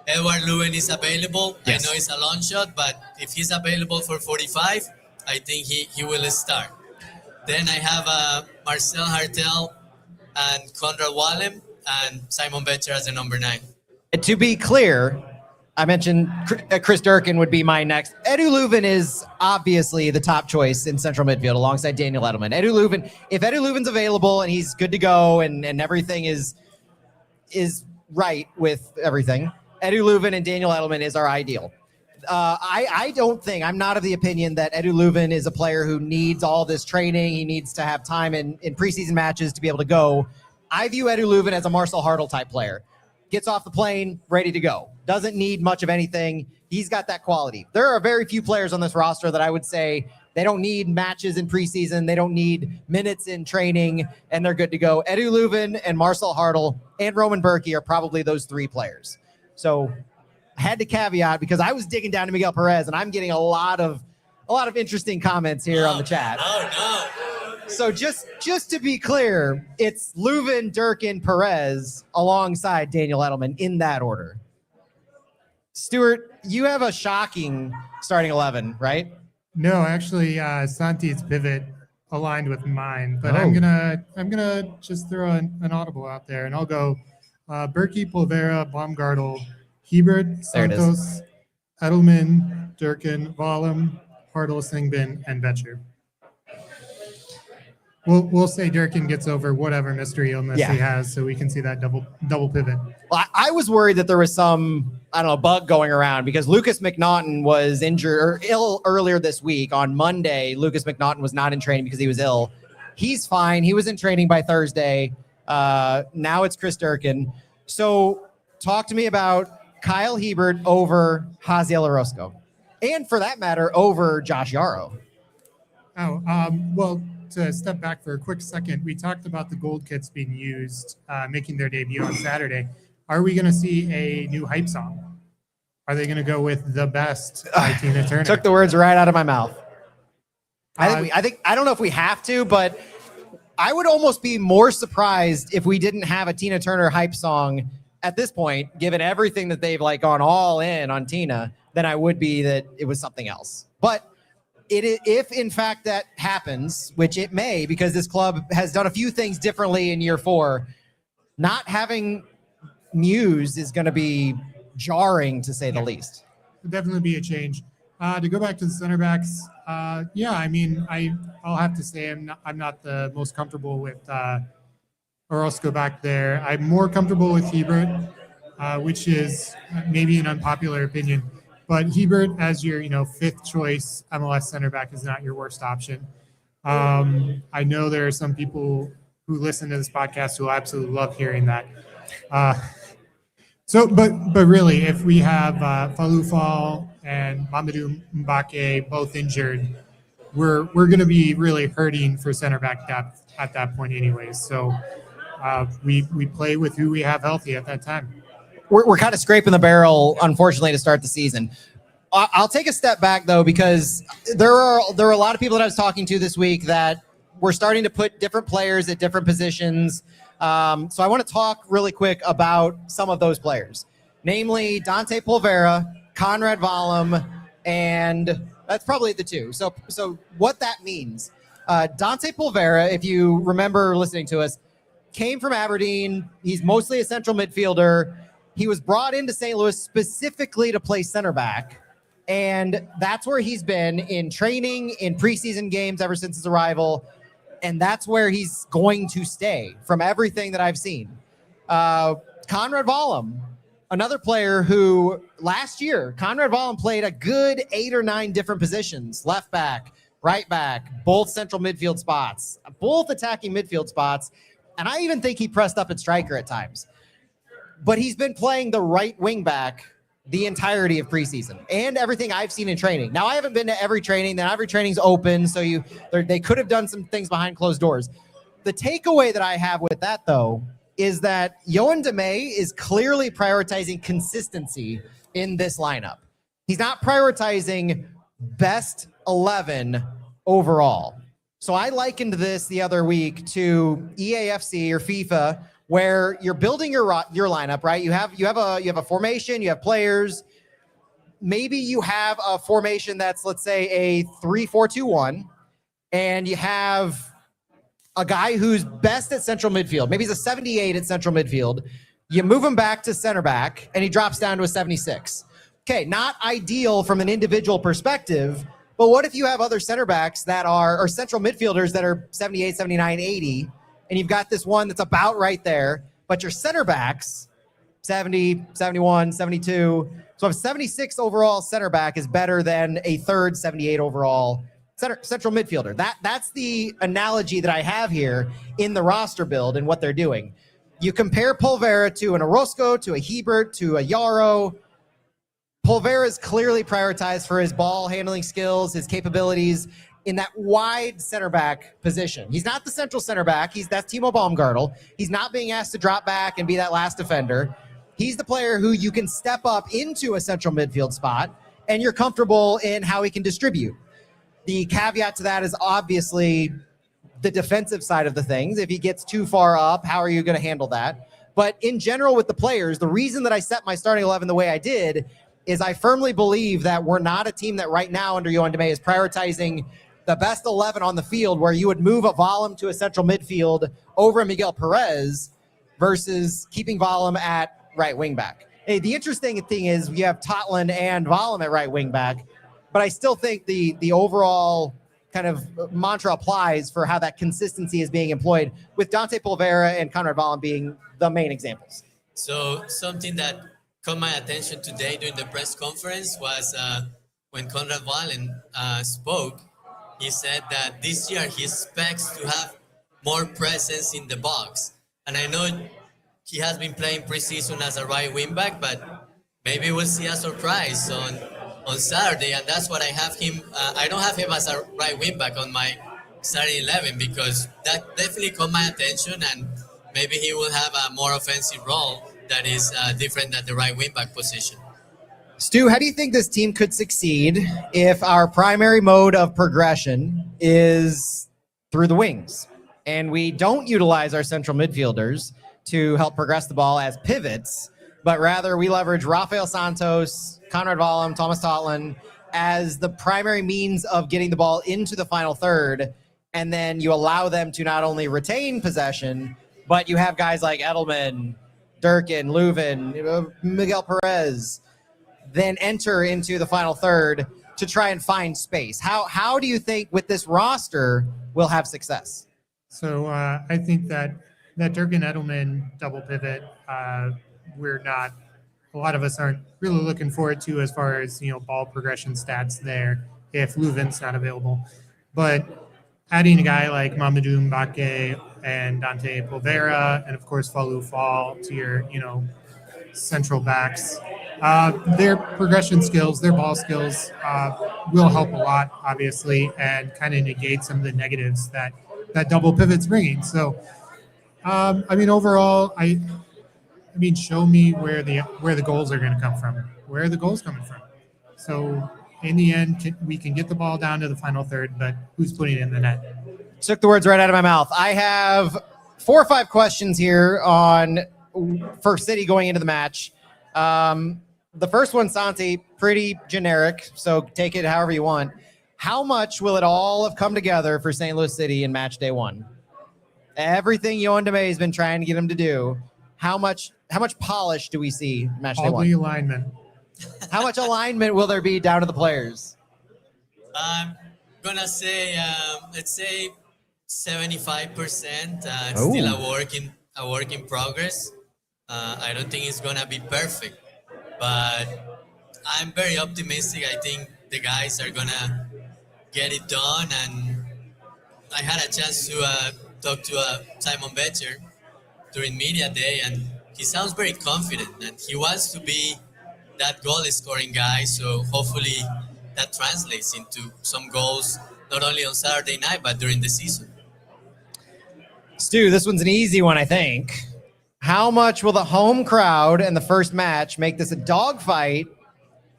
Edward Leuven is available. Yes. I know it's a long shot, but if he's available for 45, I think he will start. Then I have Marcel Hartel and Conrad Wallem and Simon Betcher as the number 9. To be clear, I mentioned Chris Durkin would be my next. Edu Leuven is obviously the top choice in central midfield alongside Daniel Edelman. If Edu Leuven's available and he's good to go and everything is right with everything, Edu Leuven and Daniel Edelman is our ideal. I'm not of the opinion that Edu Leuven is a player who needs all this training. He needs to have time in preseason matches to be able to go. I view Edu Leuven as a Marcel Hartl type player. Gets off the plane, ready to go. Doesn't need much of anything. He's got that quality. There are very few players on this roster that I would say they don't need matches in preseason. They don't need minutes in training, and they're good to go. Edu Leuven and Marcel Hartl and Roman Berkey are probably those three players. So I had to caveat because I was digging down to Miguel Perez, and I'm getting a lot of interesting comments here on the chat. Oh, no. So just to be clear, it's Leuven, Durkin, Perez alongside Daniel Edelman in that order. Stuart, you have a shocking starting 11, right? No, actually, Santi's pivot aligned with mine, but Oh. I'm gonna just throw an audible out there, and I'll go Berkey, Pulvera, Baumgartel, Hebert, There it is. Santos, Edelman, Durkin, Vollem, Hartl, Singbin, and Betcher. We'll say Durkin gets over whatever mystery illness Yeah. he has, so we can see that double pivot. Well, I was worried that there was some, bug going around because Lucas McNaughton was injured or ill earlier this week. On Monday, Lucas McNaughton was not in training because he was ill. He's fine. He was in training by Thursday. Now it's Chris Durkin. So talk to me about Kyle Hebert over Jaziel Orozco. And for that matter, over Josh Yarrow. Well, to step back for a quick second, we talked about the gold kits being used, making their debut on Saturday. Are we going to see a new hype song? Are they going to go with "The Best" by Tina Turner? Took the words right out of my mouth. I don't know if we have to, but I would almost be more surprised if we didn't have a Tina Turner hype song at this point, given everything that they've gone all in on Tina, than I would be that it was something else. But if in fact that happens, which it may, because this club has done a few things differently in year 4, not having Muse is going to be jarring to say the least. It'll definitely be a change. To go back to the center backs, I'll have to say I'm not the most comfortable with Orozco back there. I'm more comfortable with Hebert, which is maybe an unpopular opinion. But Hebert as your, 5th choice MLS center back is not your worst option. I know there are some people who listen to this podcast who absolutely love hearing that. But really, if we have Falufal and Mamadou Mbake both injured, we're going to be really hurting for center back depth at that point, anyways. So we play with who we have healthy at that time. We're kind of scraping the barrel, unfortunately, to start the season. I'll take a step back though, because there are a lot of people that I was talking to this week that we're starting to put different players at different positions. So I want to talk really quick about some of those players, namely Dante Polvera, Conrad Vollum, and that's probably the two. So what that means, Dante Polvera, if you remember listening to us, came from Aberdeen. He's mostly a central midfielder. He was brought into St. Louis specifically to play center back. And that's where he's been in training, in preseason games ever since his arrival. And that's where he's going to stay from everything that I've seen. Conrad Vollum, another player who last year, Conrad Vollum played a good 8 or 9 different positions, left back, right back, both central midfield spots, both attacking midfield spots. And I even think he pressed up at striker at times. But he's been playing the right wing back the entirety of preseason and everything I've seen in training. Now, I haven't been to every training. Then every training's open, so they could have done some things behind closed doors. The takeaway that I have with that, though, is that Yoann Damet is clearly prioritizing consistency in this lineup. He's not prioritizing best 11 overall. So I likened this the other week to EAFC or FIFA, where you're building your lineup, right? You have a formation, you have players. Maybe you have a formation that's, let's say, a 3-4-2-1, and you have a guy who's best at central midfield. Maybe he's a 78 at central midfield. You move him back to center back, and he drops down to a 76. Okay, not ideal from an individual perspective, but what if you have other center backs that are, or central midfielders that are 78, 79, 80, and you've got this one that's about right there, but your center backs, 70, 71, 72. So a 76 overall center back is better than a third 78 overall central midfielder. That's the analogy that I have here in the roster build and what they're doing. You compare Polvera to an Orozco, to a Hebert, to a Yarrow. Polvera is clearly prioritized for his ball handling skills, his capabilities, in that wide center back position. He's not the central center back. That's Timo Baumgartel. He's not being asked to drop back and be that last defender. He's the player who you can step up into a central midfield spot, and you're comfortable in how he can distribute. The caveat to that is obviously the defensive side of the things. If he gets too far up, how are you going to handle that? But in general with the players, the reason that I set my starting 11 the way I did is I firmly believe that we're not a team that right now under Yoann Damet is prioritizing the best 11 on the field, where you would move a Vollum to a central midfield over Miguel Perez versus keeping Vollum at right wing back. Hey, the interesting thing is you have Totland and Vollum at right wing back, but I still think the overall kind of mantra applies for how that consistency is being employed, with Dante Polvera and Conrad Vollum being the main examples. So something that caught my attention today during the press conference was when Conrad Vollum spoke. He said that this year he expects to have more presence in the box. And I know he has been playing preseason as a right wing back, but maybe we'll see a surprise on Saturday. And that's what I have him. I don't have him as a right wing back on my starting 11, because that definitely caught my attention, and maybe he will have a more offensive role that is different than the right wing back position. Stu, how do you think this team could succeed if our primary mode of progression is through the wings and we don't utilize our central midfielders to help progress the ball as pivots, but rather we leverage Rafael Santos, Conrad Vollum, Thomas Totland as the primary means of getting the ball into the final third, and then you allow them to not only retain possession, but you have guys like Edelman, Durkin, Leuven, Miguel Perez then enter into the final third to try and find space. How do you think with this roster we'll have success? So I think that Durkin Edelman double pivot, a lot of us aren't really looking forward to as far as, ball progression stats there if Leuven's not available. But adding a guy like Mamadou Mbake and Dante Povera, and of course Falu Fall to your, central backs. Their progression skills, their ball skills will help a lot, obviously, and kind of negate some of the negatives that double pivot's bringing. So, overall, show me where the goals are going to come from. Where are the goals coming from? So, in the end, we can get the ball down to the final third, but who's putting it in the net? Took the words right out of my mouth. I have 4 or 5 questions here for City going into the match. The first one, Santi, pretty generic, so take it however you want. How much will it all have come together for St. Louis City in match day 1? Everything Yohan Demay has been trying to get him to do. How much polish do we see match day 1? All the alignment. How much alignment will there be down to the players? I'm gonna say, let's say 75%. It's Oh. still a work in progress. I don't think it's gonna be perfect, but I'm very optimistic. I think the guys are gonna get it done. And I had a chance to talk to Simon Betcher during media day, and he sounds very confident, and he wants to be that goal scoring guy. So hopefully that translates into some goals, not only on Saturday night, but during the season. Stu, this one's an easy one, I think. How much will the home crowd and the first match make this a dogfight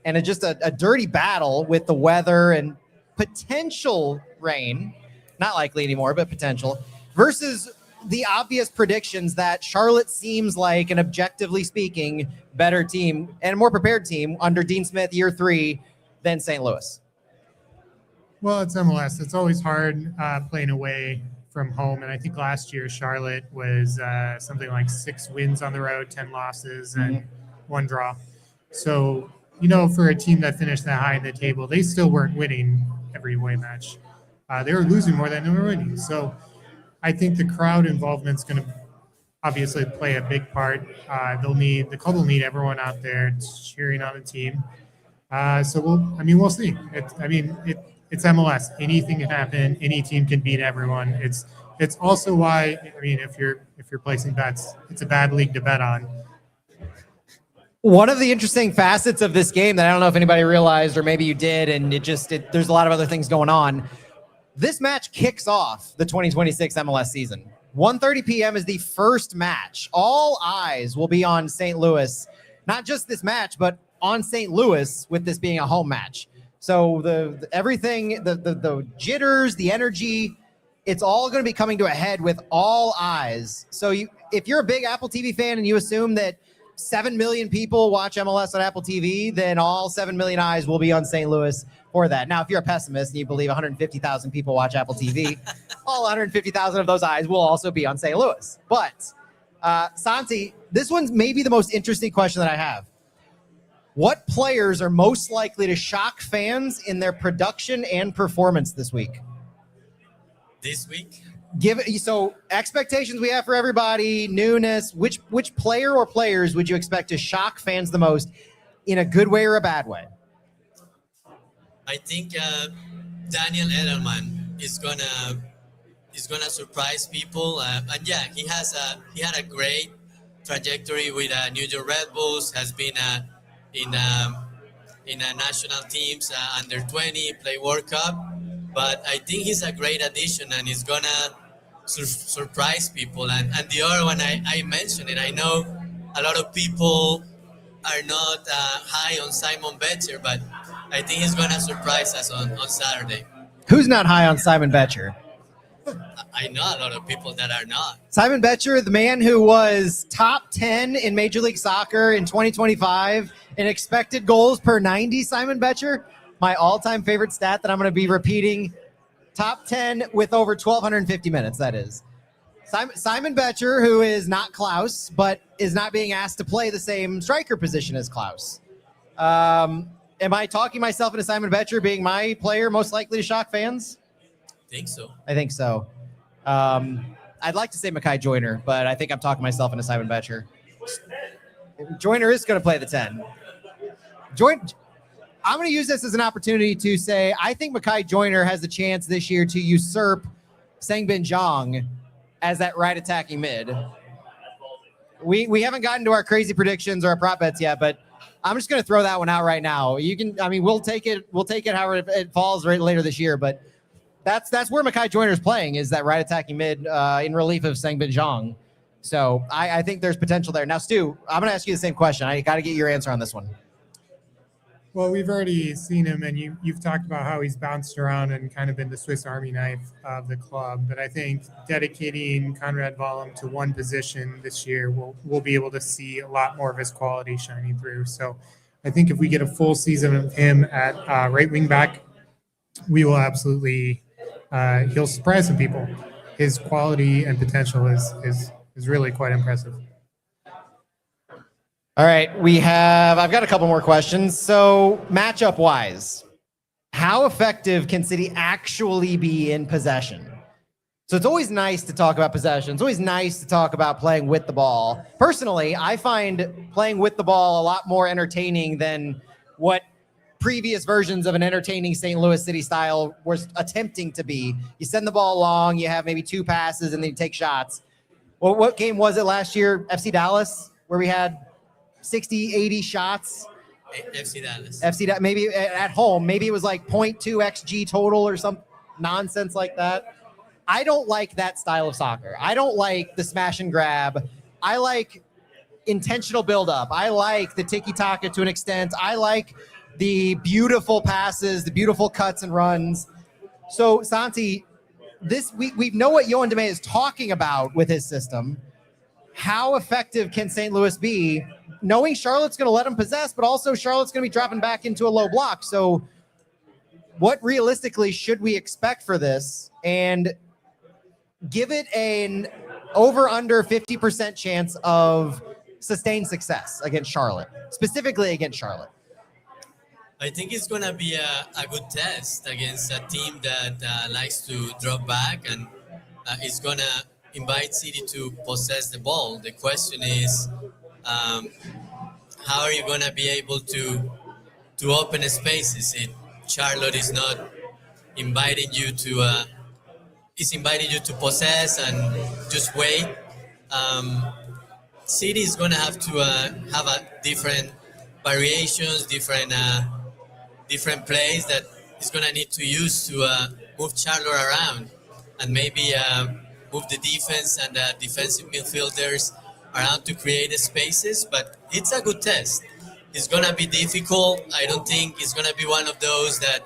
and just a dirty battle with the weather and potential rain? Not likely anymore, but potential. Versus the obvious predictions that Charlotte seems like an objectively speaking better team and a more prepared team under Dean Smith year 3 than St. Louis. Well, it's MLS. It's always hard playing away from home. And I think last year Charlotte was something like 6 wins on the road, 10 losses, and 1 draw. So, for a team that finished that high in the table, they still weren't winning every away match. They were losing more than they were winning. So I think the crowd involvement is going to obviously play a big part. The club will need everyone out there cheering on the team. So we'll see. It's MLS. Anything can happen. Any team can beat everyone. It's also why, if you're placing bets, it's a bad league to bet on. One of the interesting facets of this game that I don't know if anybody realized, or maybe you did, and there's a lot of other things going on. This match kicks off the 2026 MLS season. 1:30 p.m. is the first match. All eyes will be on St. Louis, not just this match, but on St. Louis, with this being a home match. So everything, the jitters, the energy, it's all going to be coming to a head with all eyes. So if you're a big Apple TV fan and you assume that 7 million people watch MLS on Apple TV, then all 7 million eyes will be on St. Louis for that. Now, if you're a pessimist and you believe 150,000 people watch Apple TV, all 150,000 of those eyes will also be on St. Louis. But Santi, this one's maybe the most interesting question that I have. What players are most likely to shock fans in their production and performance this week? This week? So expectations we have for everybody, newness, which player or players would you expect to shock fans the most in a good way or a bad way? I think Daniel Edelman is gonna surprise people, and yeah, he had a great trajectory with New York Red Bulls. Has been in national teams under 20, play World Cup, but I think he's a great addition and he's gonna surprise people. And the other one I mentioned it. I know a lot of people are not high on Simon Betcher, but I think he's gonna surprise us on Saturday. Who's not high on Simon Betcher? I know a lot of people that are not. Simon Betcher, the man who was top 10 in Major League Soccer in 2025 in expected goals per 90, Simon Betcher, my all-time favorite stat that I'm going to be repeating, top 10 with over 1,250 minutes, that is. Simon Betcher, who is not Klaus, but is not being asked to play the same striker position as Klaus. Am I talking myself into Simon Betcher being my player most likely to shock fans? I think so. I'd like to say Makai Joyner, but I think I'm talking myself into Simon Betcher. Joyner is going to play the 10. I'm going to use this as an opportunity to say I think Makai Joyner has the chance this year to usurp Sangbin Jong as that right attacking mid. We haven't gotten to our crazy predictions or our prop bets yet, but I'm just going to throw that one out right now. You can, I mean, we'll take it however it falls right later this year, but that's where Makai Joyner is playing, is that right attacking mid in relief of Sangbin Jong. So I think there's potential there. Now, Stu, I'm going to ask you the same question. I got to get your answer on this one. Well, we've already seen him, and you've talked about how he's bounced around and kind of been the Swiss Army knife of the club. But I think dedicating Conrad Wallum to one position this year, we'll be able to see a lot more of his quality shining through. So I think if we get a full season of him at right wing back, we will absolutely he'll surprise some people. His quality and potential is really quite impressive. All right, I've got a couple more questions. So matchup wise, how effective can City actually be in possession? So it's always nice to talk about possession. It's always nice to talk about playing with the ball. Personally, I find playing with the ball a lot more entertaining than what previous versions of an entertaining St. Louis City style was attempting to be. You send the ball long, you have maybe 2 passes, and then you take shots. Well, what game was it last year? FC Dallas, where we had 60, 80 shots. FC Dallas. Maybe at home, maybe it was like 0.2 XG total or some nonsense like that. I don't like that style of soccer. I don't like the smash and grab. I like intentional buildup. I like the tiki-taka to an extent. I like the beautiful passes, the beautiful cuts and runs. So Santi, we know what Yohan Demey is talking about with his system. How effective can St. Louis be, knowing Charlotte's going to let them possess, but also Charlotte's going to be dropping back into a low block? So what realistically should we expect for this? And give it an over under 50% chance of sustained success against Charlotte, specifically against Charlotte. I think it's going to be a good test against a team that likes to drop back and is going to invite City to possess the ball. The question is, how are you going to be able to open spaces if Charlotte is not inviting you to possess and just wait? City is going to have to have a different variations, different plays that is going to need to use to move Charlotte around and maybe move the defense and the defensive midfielders around to create spaces. But it's a good test. It's going to be difficult. I don't think it's going to be one of those that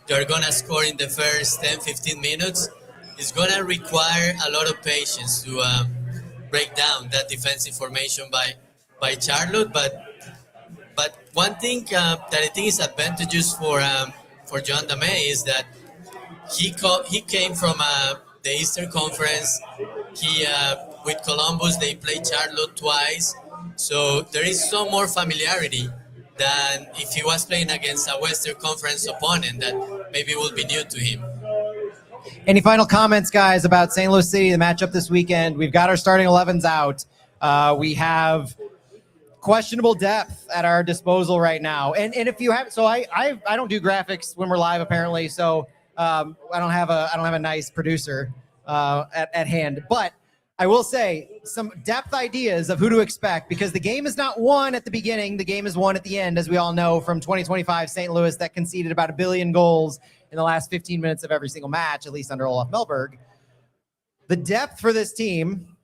they're going to score in the first 10, 15 minutes. It's going to require a lot of patience to break down that defensive formation by Charlotte. But one thing that I think is advantageous for Yohan Demey is that he came from the Eastern Conference. With Columbus, they played Charlotte twice. So there is some more familiarity than if he was playing against a Western Conference opponent that maybe will be new to him. Any final comments, guys, about St. Louis City, the matchup this weekend? We've got our starting 11s out. We have questionable depth at our disposal right now. And if you have, so I don't do graphics when we're live, apparently. So I don't have a nice producer at hand, but I will say some depth ideas of who to expect, because the game is not won at the beginning. The game is won at the end, as we all know, from 2025 St. Louis that conceded about 1 billion goals in the last 15 minutes of every single match, at least under Olaf Melberg. The depth for this team,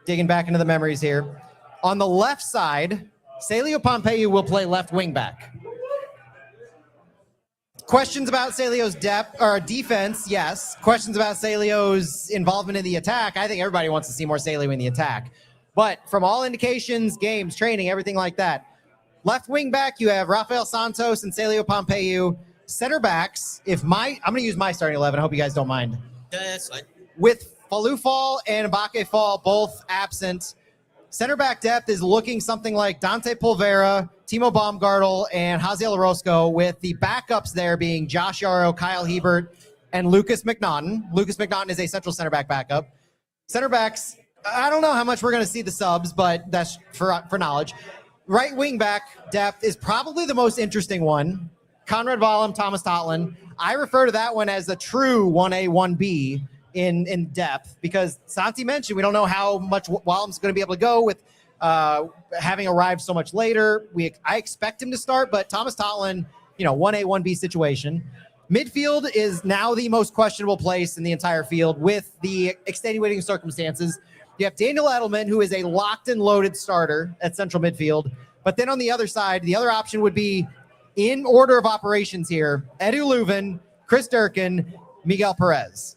digging back into the memories here, on the left side, Celio Pompeu will play left wing back. Questions about Celio's depth or defense? Yes. Questions about Celio's involvement in the attack? I think everybody wants to see more Celio in the attack. But from all indications, games, training, everything like that, left wing back, you have Rafael Santos and Celio Pompeu. Center backs, I'm going to use my starting 11. I hope you guys don't mind. Yeah, that's fine. With Falou Fall and Mbake Fall both absent, center back depth is looking something like Dante Polvera, Timo Baumgartel, and Haziel Orozco, with the backups there being Josh Yarrow, Kyle Hebert, and Lucas McNaughton. Lucas McNaughton is a central center back backup. Center backs, I don't know how much we're going to see the subs, but that's for knowledge. Right wing back depth is probably the most interesting one. Conrad Wallum, Thomas Totland. I refer to that one as a true 1A, 1B, in depth because Santi mentioned we don't know how much Walham's going to be able to go with having arrived so much later. I expect him to start, but Thomas Totland, 1A, 1B situation. Midfield is now the most questionable place in the entire field with the extenuating circumstances. You have Daniel Edelman, who is a locked and loaded starter at central midfield. But then on the other side, the other option would be, in order of operations here, Edu Leuven, Chris Durkin, Miguel Perez.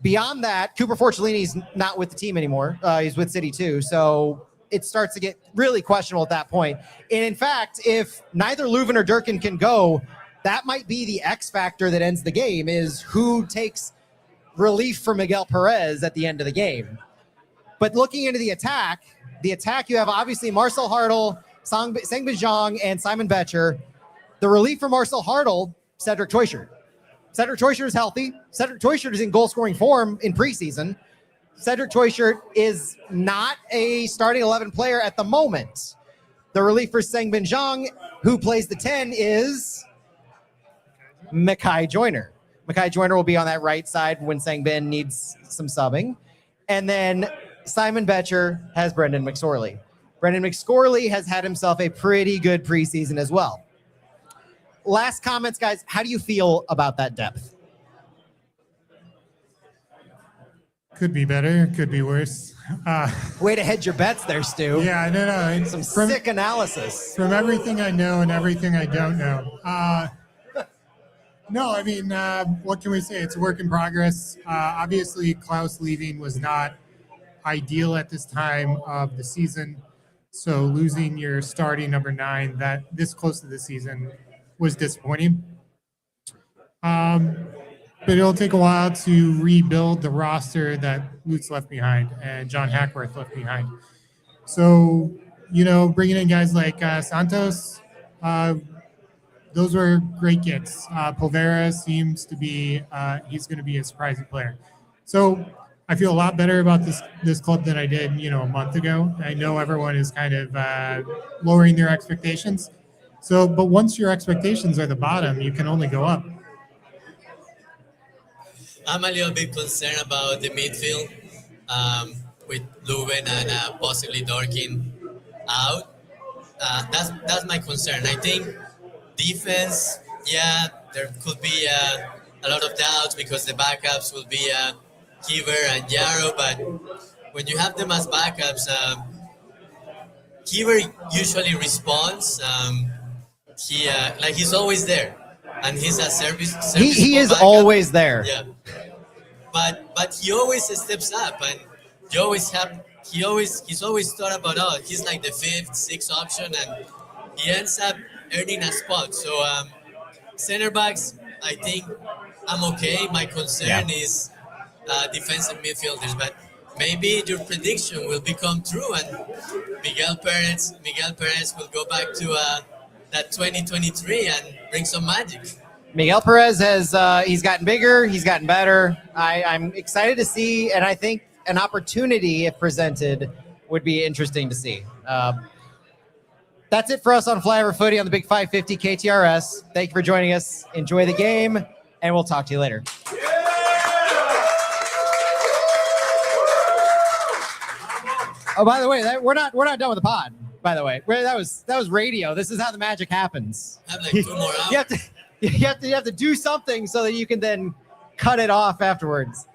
Beyond that, Cooper Forcellini's not with the team anymore. He's with City 2. So it starts to get really questionable at that point. And in fact, if neither Leuven or Durkin can go, that might be the X factor that ends the game, is who takes relief for Miguel Perez at the end of the game. But looking into the attack, you have obviously Marcel Hartl, Sangbin Zhang, and Simon Betcher. The relief for Marcel Hartl, Cedric Teuchert. Cedric Teuchert is healthy. Cedric Teuchert is in goal-scoring form in preseason. Cedric Teuchert is not a starting 11 player at the moment. The relief for Sangbin Zhang, who plays the 10, is Mackay Joyner. Mackay Joyner will be on that right side when Sangbin needs some subbing. And then Simon Betcher has Brendan McSorley. Brendan McSorley has had himself a pretty good preseason as well. Last comments, guys. How do you feel about that depth? Could be better, could be worse. Way to hedge your bets there, Stu. Yeah, no. It's Some sick analysis. From everything I know and everything I don't know. No, I mean, what can we say? It's a work in progress. Obviously, Klaus leaving was not ideal at this time of the season. So losing your starting number 9 that this close to the season was disappointing. But it'll take a while to rebuild the roster that Lutz left behind and John Hackworth left behind. So, bringing in guys like Santos, those were great gets. Polvera seems to be, he's going to be a surprising player. So I feel a lot better about this club than I did, a month ago. I know everyone is kind of lowering their expectations. So, but once your expectations are the bottom, you can only go up. I'm a little bit concerned about the midfield with Leuven and possibly Dorkin out. That's my concern. I think defense, there could be a lot of doubts because the backups will be Kiever and Yarrow, but when you have them as backups, Kiever usually responds. He's always there, and he's a service. He is backup. always there. Yeah, but he always steps up, and he's always thought about he's like the 5th, 6th option, and he ends up earning a spot. So center backs, I think I'm okay. My concern is defensive midfielders, but maybe your prediction will become true, and Miguel Perez will go back to that 2023 and bring some magic. Miguel Perez he's gotten bigger, he's gotten better. I'm excited to see, and I think an opportunity, if presented, would be interesting to see. That's it for us on Flyover Footy on the Big 550 KTRS. Thank you for joining us. Enjoy the game, and we'll talk to you later. Oh, by the way, we're not done with the pod. By the way, that was radio. This is how the magic happens. I have like 2 more hours. You have to do something so that you can then cut it off afterwards.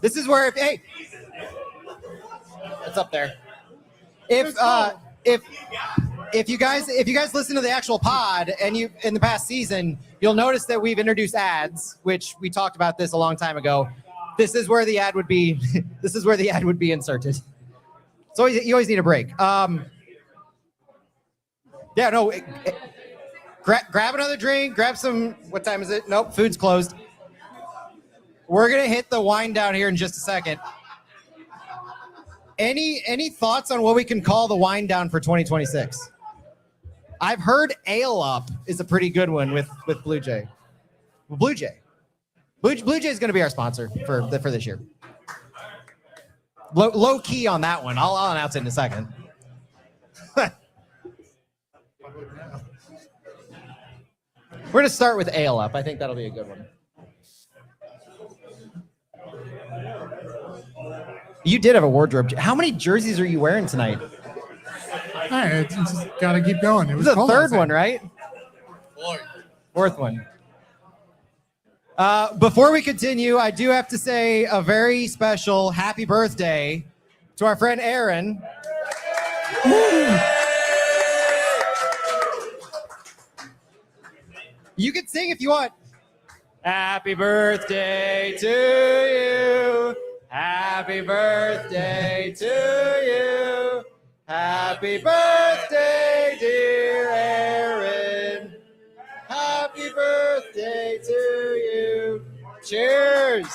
This is where it's up there. If you guys listen to the actual pod and you in the past season, you'll notice that we've introduced ads, which we talked about this a long time ago. This is where the ad would be. This is where the ad would be inserted. So you always need a break. Grab another drink. Grab some. What time is it? Nope, food's closed. We're gonna hit the wind down here in just a second. Any thoughts on what we can call the wind down for 2026? I've heard Ale Up is a pretty good one with Blue Jay. Blue Jay is going to be our sponsor for this year. Low key on that one. I'll announce it in a second. We're going to start with Ale Up. I think that'll be a good one. You did have a wardrobe. How many jerseys are you wearing tonight? All right, just gotta keep going. It This was is the cold third outside. one, right? Fourth. Fourth one. Before we continue, I do have to say a very special happy birthday to our friend Aaron. You can sing if you want. Happy birthday to you. Happy birthday to you. Happy birthday, dear Aaron. Happy birthday to you. Cheers.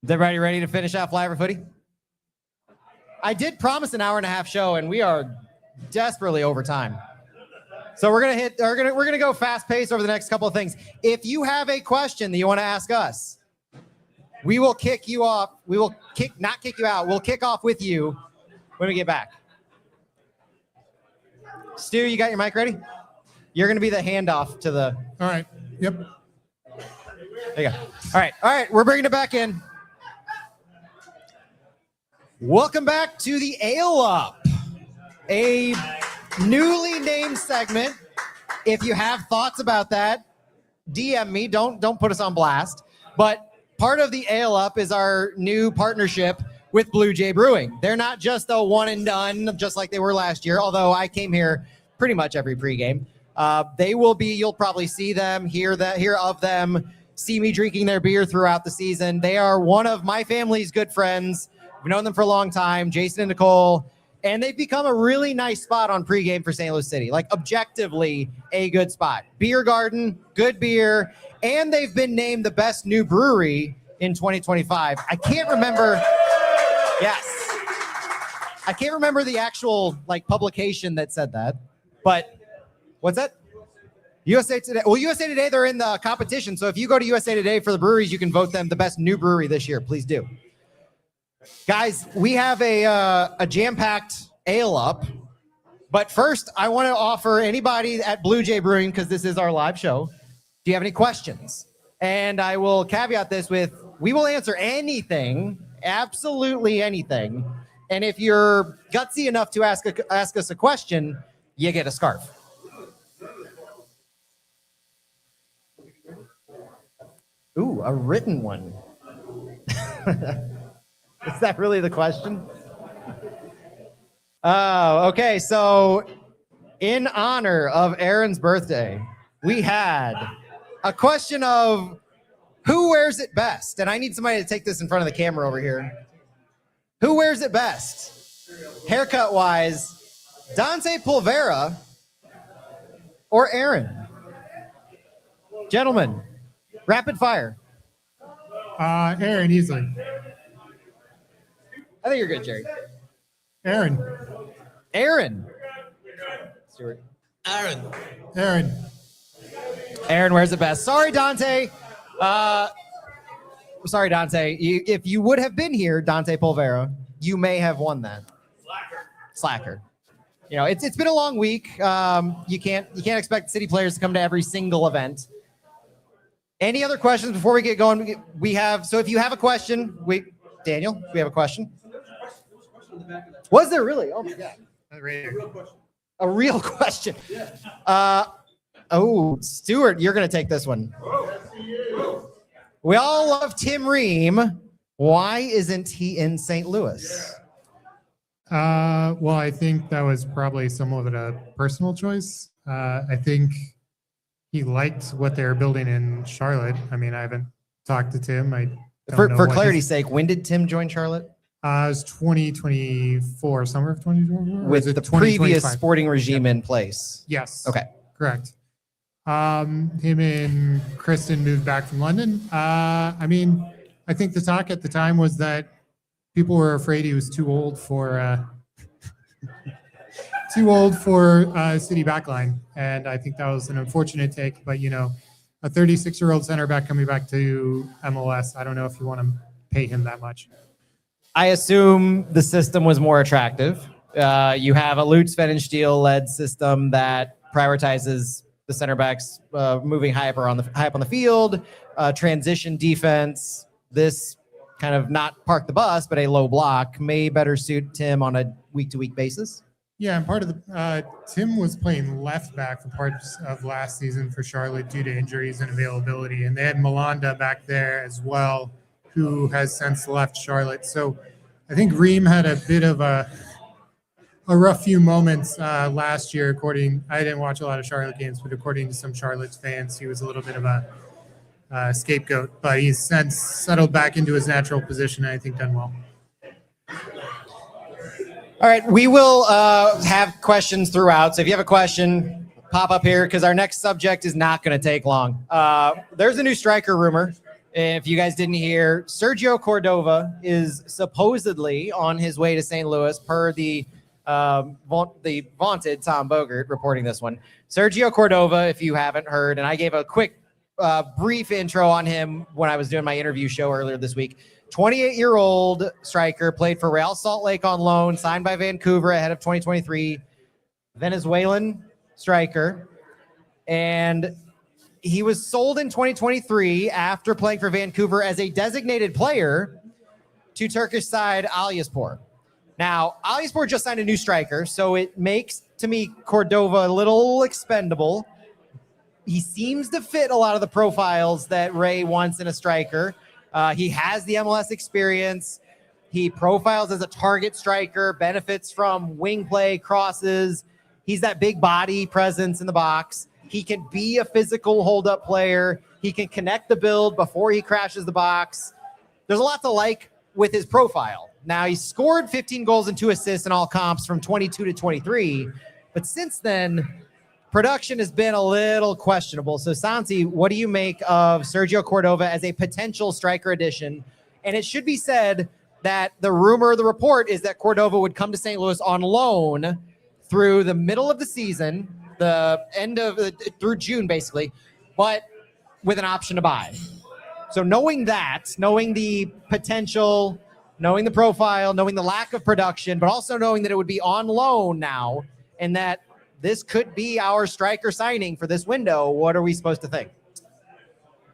Is everybody ready to finish off Live or Footy? I did promise an hour and a half show, and we are desperately over time. So we're gonna go fast paced over the next couple of things. If you have a question that you want to ask us, we will kick you off. We will not kick you out. We'll kick off with you when we get back. Stu, you got your mic ready? You're gonna be the handoff to the. All right. Yep. There you go. All right. We're bringing it back in. Welcome back to the Ale Up, a newly named segment. If you have thoughts about that, DM me. Don't put us on blast. But part of the Ale Up is our new partnership with Blue Jay Brewing. They're not just a one and done, just like they were last year. Although I came here pretty much every pregame. They will be. You'll probably see them, hear of them, see me drinking their beer throughout the season. They are one of my family's good friends. We've known them for a long time, Jason and Nicole, and they've become a really nice spot on pregame for St. Louis City. Like, objectively, a good spot. Beer garden, good beer, and they've been named the best new brewery in 2025. I can't remember. Yes. I can't remember the actual, publication that said that, but what's that? USA Today. Well, USA Today, they're in the competition, so if you go to USA Today for the breweries, you can vote them the best new brewery this year. Please do. Guys, we have a jam-packed ale up, but first I want to offer anybody at Blue Jay Brewing, because this is our live show, do you have any questions? And I will caveat this with, we will answer anything, absolutely anything, and if you're gutsy enough to ask us a question, you get a scarf. Ooh, a written one. Is that really the question? Oh, okay. So in honor of Aaron's birthday, we had a question of who wears it best? And I need somebody to take this in front of the camera over here. Who wears it best? Haircut-wise, Dante Pulvera or Aaron? Gentlemen, rapid fire. Aaron, easily. I think you're good, Jerry. Aaron. Stuart. Aaron. Aaron wears it best. Sorry, Dante. Sorry, Dante. If you would have been here, Dante Pulvera, you may have won that. Slacker. You know, it's been a long week. You can't expect city players to come to every single event. Any other questions before we get going? We have. So if you have a question, Daniel, we have a question. Was there really? Oh my God. A real question. Stuart, you're going to take this one. We all love Tim Ream. Why isn't he in St. Louis? Well, I think that was probably somewhat of a personal choice. I think he liked what they're building in Charlotte. I mean, I haven't talked to Tim. I don't know For what clarity's sake, when did Tim join Charlotte? It was 2024, summer of 2024. With the previous sporting regime in place. Yes. Okay. Correct. Him and Kristen moved back from London. I mean, I think the talk at the time was that people were afraid he was too old for city backline, and I think that was an unfortunate take. But you know, a 36-year-old center back coming back to MLS, I don't know if you want to pay him that much. I assume the system was more attractive. You have a Lutz Pfannenstiel-led system that prioritizes the center backs moving high up on the field, transition defense, this kind of not park the bus, but a low block may better suit Tim on a week-to-week basis? Yeah, and part of the Tim was playing left back for parts of last season for Charlotte due to injuries and availability, and they had Melanda back there as well, who has since left Charlotte. So I think Reem had a bit of a rough few moments last year. I didn't watch a lot of Charlotte games, but according to some Charlotte fans, he was a little bit of a scapegoat. But he's since settled back into his natural position, and I think done well. All right, we will have questions throughout. So if you have a question, pop up here because our next subject is not going to take long. There's a new striker rumor. If you guys didn't hear, Sergio Cordova is supposedly on his way to St. Louis per the vaunted Tom Bogert reporting this one. Sergio Cordova, if you haven't heard, and I gave a quick brief intro on him when I was doing my interview show earlier this week. 28-year-old striker, played for Real Salt Lake on loan, signed by Vancouver ahead of 2023. Venezuelan striker. And he was sold in 2023 after playing for Vancouver as a designated player to Turkish side Alyaspor. Now, Alyaspor just signed a new striker, so it makes, to me, Cordova a little expendable. He seems to fit a lot of the profiles that Ray wants in a striker. He has the MLS experience. He profiles as a target striker, benefits from wing play, crosses. He's that big body presence in the box. He can be a physical hold-up player. He can connect the build before he crashes the box. There's a lot to like with his profile. Now, he scored 15 goals and 2 assists in all comps from 22 to 23. But since then, production has been a little questionable. So, Santi, what do you make of Sergio Cordova as a potential striker addition? And it should be said that the rumor, the report is that Cordova would come to St. Louis on loan through the middle of the season, the end of through June, basically, but with an option to buy. So knowing that, knowing the potential, knowing the profile, knowing the lack of production, but also knowing that it would be on loan now and that this could be our striker signing for this window, what are we supposed to think?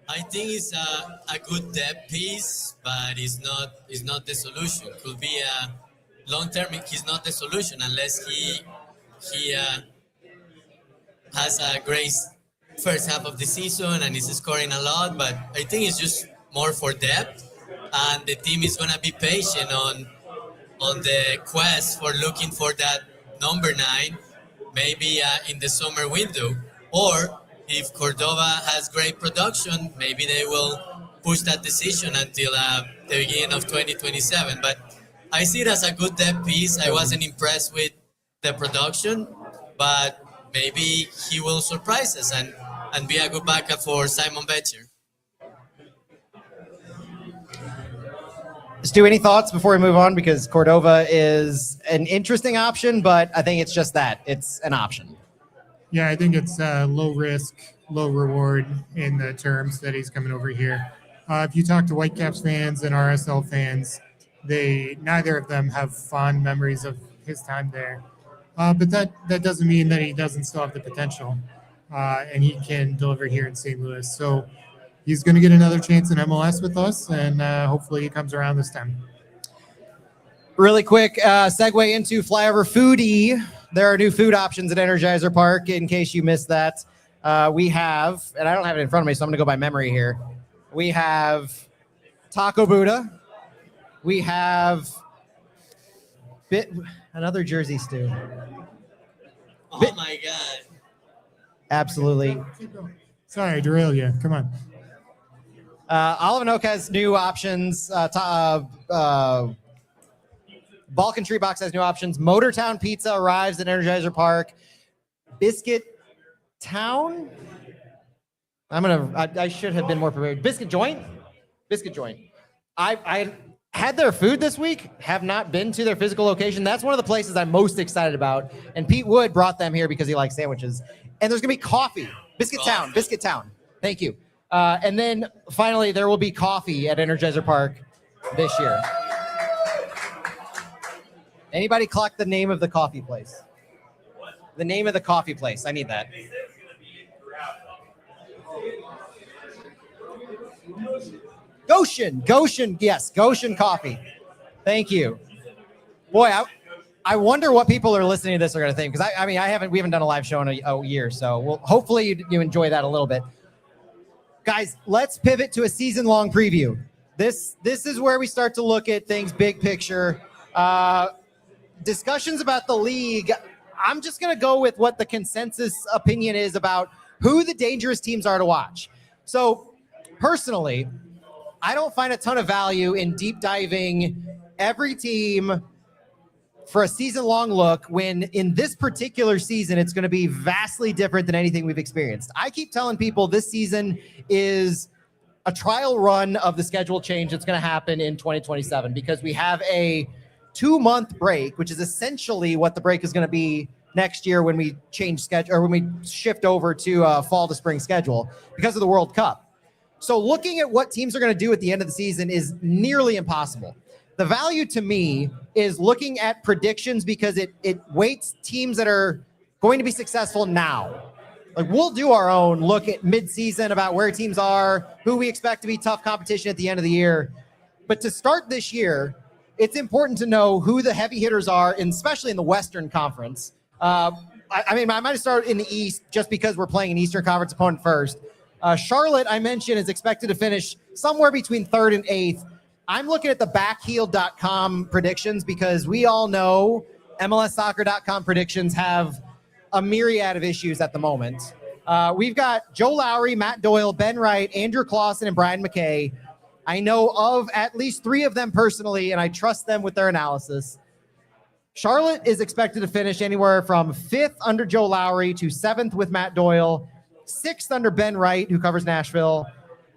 I think it's a good depth piece, but it's not the solution. Could be a long term. He's not the solution unless he has a great first half of the season and is scoring a lot. But I think it's just more for depth, and the team is gonna be patient on the quest for looking for that number 9, maybe in the summer window, or if Cordova has great production, maybe they will push that decision until the beginning of 2027. But I see it as a good depth piece. I wasn't impressed with the production, but maybe he will surprise us and be a good backup for Simon Betcher. Stu, any thoughts before we move on? Because Cordova is an interesting option, but I think it's just that. It's an option. Yeah, I think it's low risk, low reward in the terms that he's coming over here. If you talk to Whitecaps fans and RSL fans, neither of them have fond memories of his time there. But that doesn't mean that he doesn't still have the potential, and he can deliver here in St. Louis. So he's going to get another chance in MLS with us, and hopefully he comes around this time. Really quick segue into Flyover Foodie. There are new food options at Energizer Park, in case you missed that. We have, and I don't have it in front of me, so I'm going to go by memory here. We have Taco Buddha. We have another Jersey Stew. Oh my God. Absolutely. Sorry, derail you. Come on. Olive and Oak has new options. Balkan Tree Box has new options. Motortown Pizza arrives at Energizer Park. Biscuit Town? I should have been more prepared. Biscuit Joint? Biscuit Joint. I had their food this week, have not been to their physical location. That's one of the places I'm most excited about. And Pete Wood brought them here because he likes sandwiches. And there's going to be coffee. Biscuit Town. Thank you. And then finally, there will be coffee at Energizer Park this year. Anybody clock the name of the coffee place? The name of the coffee place. I need that. Goshen, yes, Goshen Coffee. Thank you. Boy, I wonder what people are listening to this are going to think, because we haven't done a live show in a year, so hopefully you enjoy that a little bit. Guys, let's pivot to a season-long preview. This is where we start to look at things big picture. Discussions about the league. I'm just going to go with what the consensus opinion is about who the dangerous teams are to watch. So personally, I don't find a ton of value in deep diving every team for a season-long look when in this particular season, it's going to be vastly different than anything we've experienced. I keep telling people this season is a trial run of the schedule change that's going to happen in 2027, because we have a 2-month break, which is essentially what the break is going to be next year when we change schedule, or when we shift over to a fall to spring schedule because of the World Cup. So looking at what teams are going to do at the end of the season is nearly impossible. The value to me is looking at predictions, because it weights teams that are going to be successful now. Like, we'll do our own look at mid-season about where teams are, who we expect to be tough competition at the end of the year. But to start this year, it's important to know who the heavy hitters are, and especially in the Western Conference. I might start in the East just because we're playing an Eastern Conference opponent first. Charlotte, I mentioned, is expected to finish somewhere between 3rd and 8th. I'm looking at the backheel.com predictions, because we all know MLSsoccer.com predictions have a myriad of issues at the moment. We've got Joe Lowry, Matt Doyle, Ben Wright, Andrew Clausen, and Brian McKay. I know of at least 3 of them personally, and I trust them with their analysis. Charlotte is expected to finish anywhere from 5th under Joe Lowry to 7th with Matt Doyle, 6th under Ben Wright, who covers Nashville.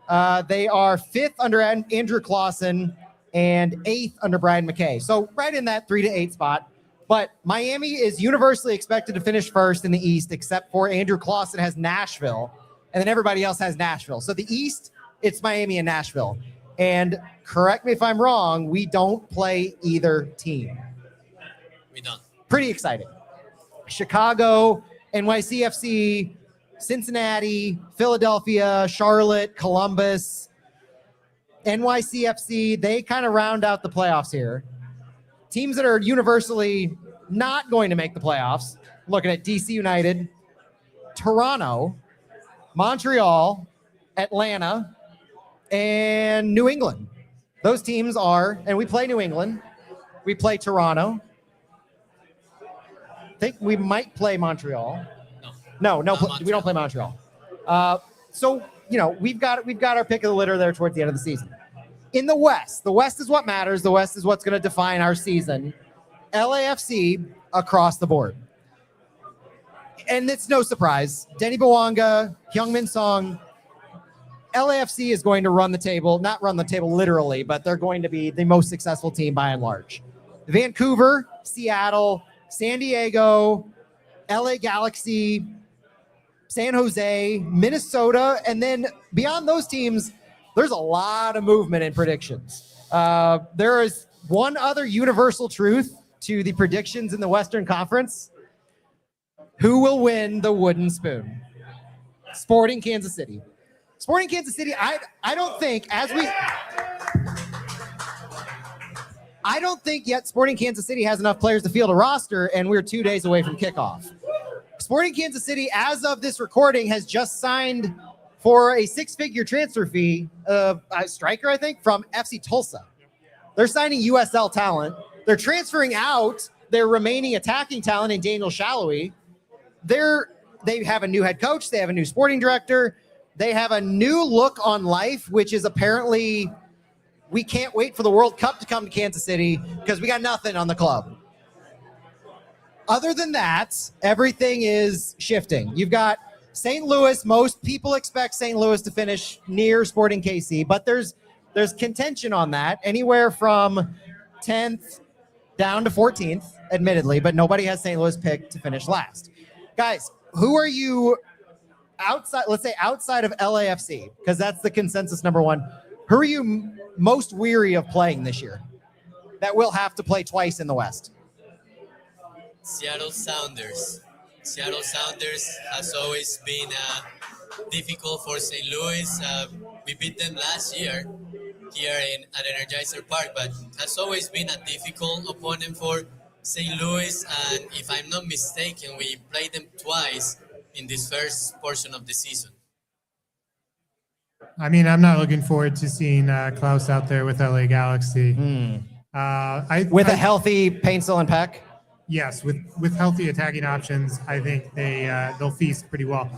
They are 5th under Andrew Clausen and 8th under Brian McKay. So right in that 3 to 8 spot. But Miami is universally expected to finish first in the East, except for Andrew Clausen has Nashville, and then everybody else has Nashville. So the East, it's Miami and Nashville. And correct me if I'm wrong, we don't play either team. We don't. Pretty exciting. Chicago, NYCFC, Cincinnati, Philadelphia, Charlotte, Columbus, NYCFC, they kind of round out the playoffs here. Teams that are universally not going to make the playoffs, looking at DC United, Toronto, Montreal, Atlanta, and New England. Those teams are, and we play New England, we play Toronto. I think we might play Montreal. No, we don't play Montreal. So, we've got our pick of the litter there towards the end of the season. In the West is what matters. The West is what's going to define our season. LAFC across the board. And it's no surprise. Denny Bwanga, Heung-min Song, LAFC is going to run the table, not run the table literally, but they're going to be the most successful team by and large. Vancouver, Seattle, San Diego, LA Galaxy, San Jose, Minnesota, and then beyond those teams, there's a lot of movement in predictions. There is one other universal truth to the predictions in the Western Conference. Who will win the wooden spoon? Sporting Kansas City. Sporting Kansas City, I don't think yet Sporting Kansas City has enough players to field a roster, and we're 2 days away from kickoff. Sporting Kansas City, as of this recording, has just signed for a 6-figure transfer fee, a striker, I think, from FC Tulsa. They're signing USL talent. They're transferring out their remaining attacking talent in Daniel Shallowy. They have a new head coach. They have a new sporting director. They have a new look on life, which is apparently we can't wait for the World Cup to come to Kansas City because we got nothing on the club. Other than that, everything is shifting. You've got St. Louis. Most people expect St. Louis to finish near Sporting KC, but there's contention on that, anywhere from 10th down to 14th, admittedly, but nobody has St. Louis picked to finish last. Guys, who are you outside, let's say outside of LAFC, because that's the consensus number one. Who are you most weary of playing this year that will have to play twice in the West? Seattle Sounders. Seattle Sounders has always been difficult for St. Louis. We beat them last year here at Energizer Park, but has always been a difficult opponent for St. Louis. And if I'm not mistaken, we played them twice in this first portion of the season. I mean, I'm not looking forward to seeing Klaus out there with LA Galaxy. With a healthy Paintsel and Peck. Yes, with healthy attacking options, I think they'll feast pretty well.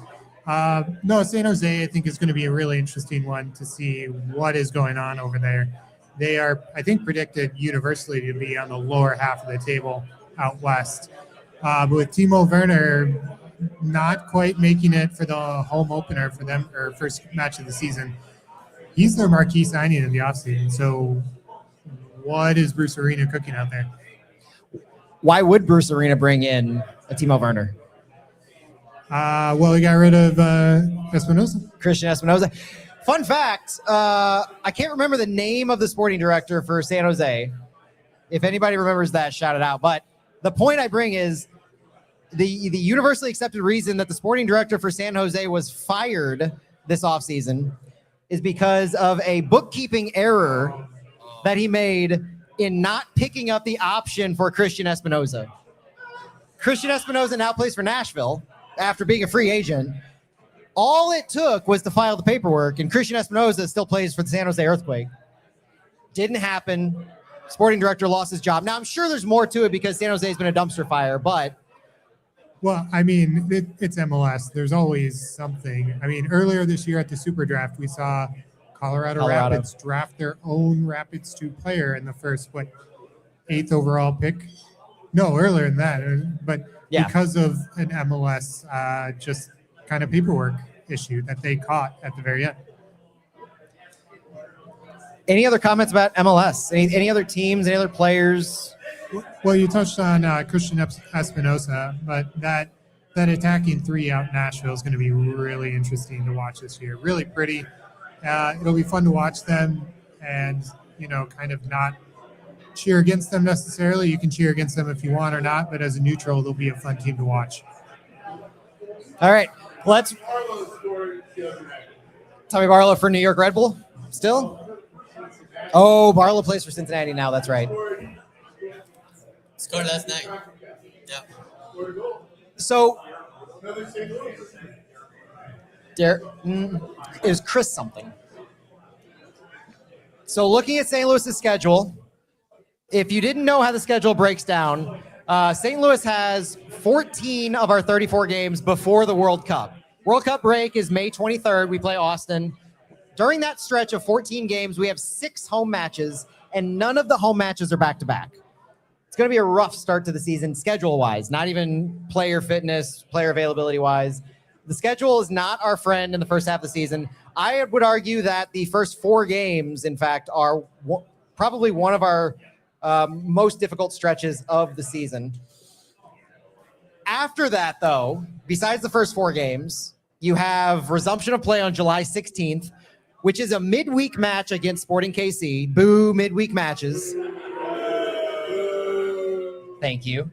No, San Jose, I think, is going to be a really interesting one to see what is going on over there. They are, I think, predicted universally to be on the lower half of the table out west. But with Timo Werner not quite making it for the home opener for them, or first match of the season, he's their marquee signing in the offseason. So what is Bruce Arena cooking out there? Why would Bruce Arena bring in a Timo Werner? Well, he got rid of Espinosa. Christian Espinosa. Fun fact, I can't remember the name of the sporting director for San Jose. If anybody remembers that, shout it out. But the point I bring is the universally accepted reason that the sporting director for San Jose was fired this offseason is because of a bookkeeping error that he made in not picking up the option for Christian Espinosa. Christian Espinosa now plays for Nashville after being a free agent. All it took was to file the paperwork, and Christian Espinosa still plays for the San Jose Earthquake. Didn't happen. Sporting director lost his job. Now, I'm sure there's more to it because San Jose has been a dumpster fire, but... Well, I mean, it's MLS. There's always something. I mean, earlier this year at the Super Draft, we saw Colorado Rapids draft their own Rapids 2 player in the first, 8th overall pick? No, earlier than that. But because of an MLS just kind of paperwork issue that they caught at the very end. Any other comments about MLS? Any other teams, any other players? Well, you touched on Christian Espinosa, but that attacking three out in Nashville is going to be really interesting to watch this year. Really pretty. It'll be fun to watch them and, kind of not cheer against them necessarily. You can cheer against them if you want or not, but as a neutral, they'll be a fun team to watch. All right, let's... Tommy Barlow for New York Red Bull still? Oh, Barlow plays for Cincinnati now, that's right. Scored last night. Yeah. So, is Chris something? So looking at St. Louis's schedule, if you didn't know how the schedule breaks down, St. Louis has 14 of our 34 games before the World Cup. World Cup break is May 23rd. We play Austin. During that stretch of 14 games, we have 6 home matches, and none of the home matches are back-to-back. It's going to be a rough start to the season schedule-wise, not even player fitness, player availability-wise. The schedule is not our friend in the first half of the season. I would argue that the first 4 games, in fact, are probably one of our most difficult stretches of the season. After that, though, besides the first 4 games, you have resumption of play on July 16th, which is a midweek match against Sporting KC. Boo, midweek matches. Thank you.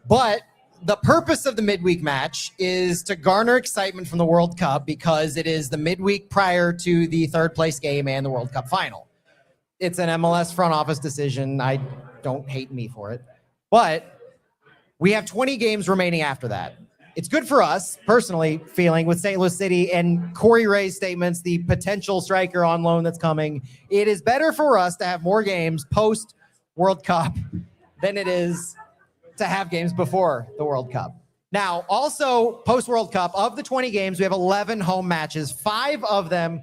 But the purpose of the midweek match is to garner excitement from the World Cup because it is the midweek prior to the third place game and the World Cup final. It's an MLS front office decision. I don't hate me for it. But we have 20 games remaining after that. It's good for us, personally, feeling with St. Louis City and Corey Ray's statements, the potential striker on loan that's coming. It is better for us to have more games post-World Cup than it is to have games before the World Cup. Now, also post-World Cup, of the 20 games, we have 11 home matches. 10 of them,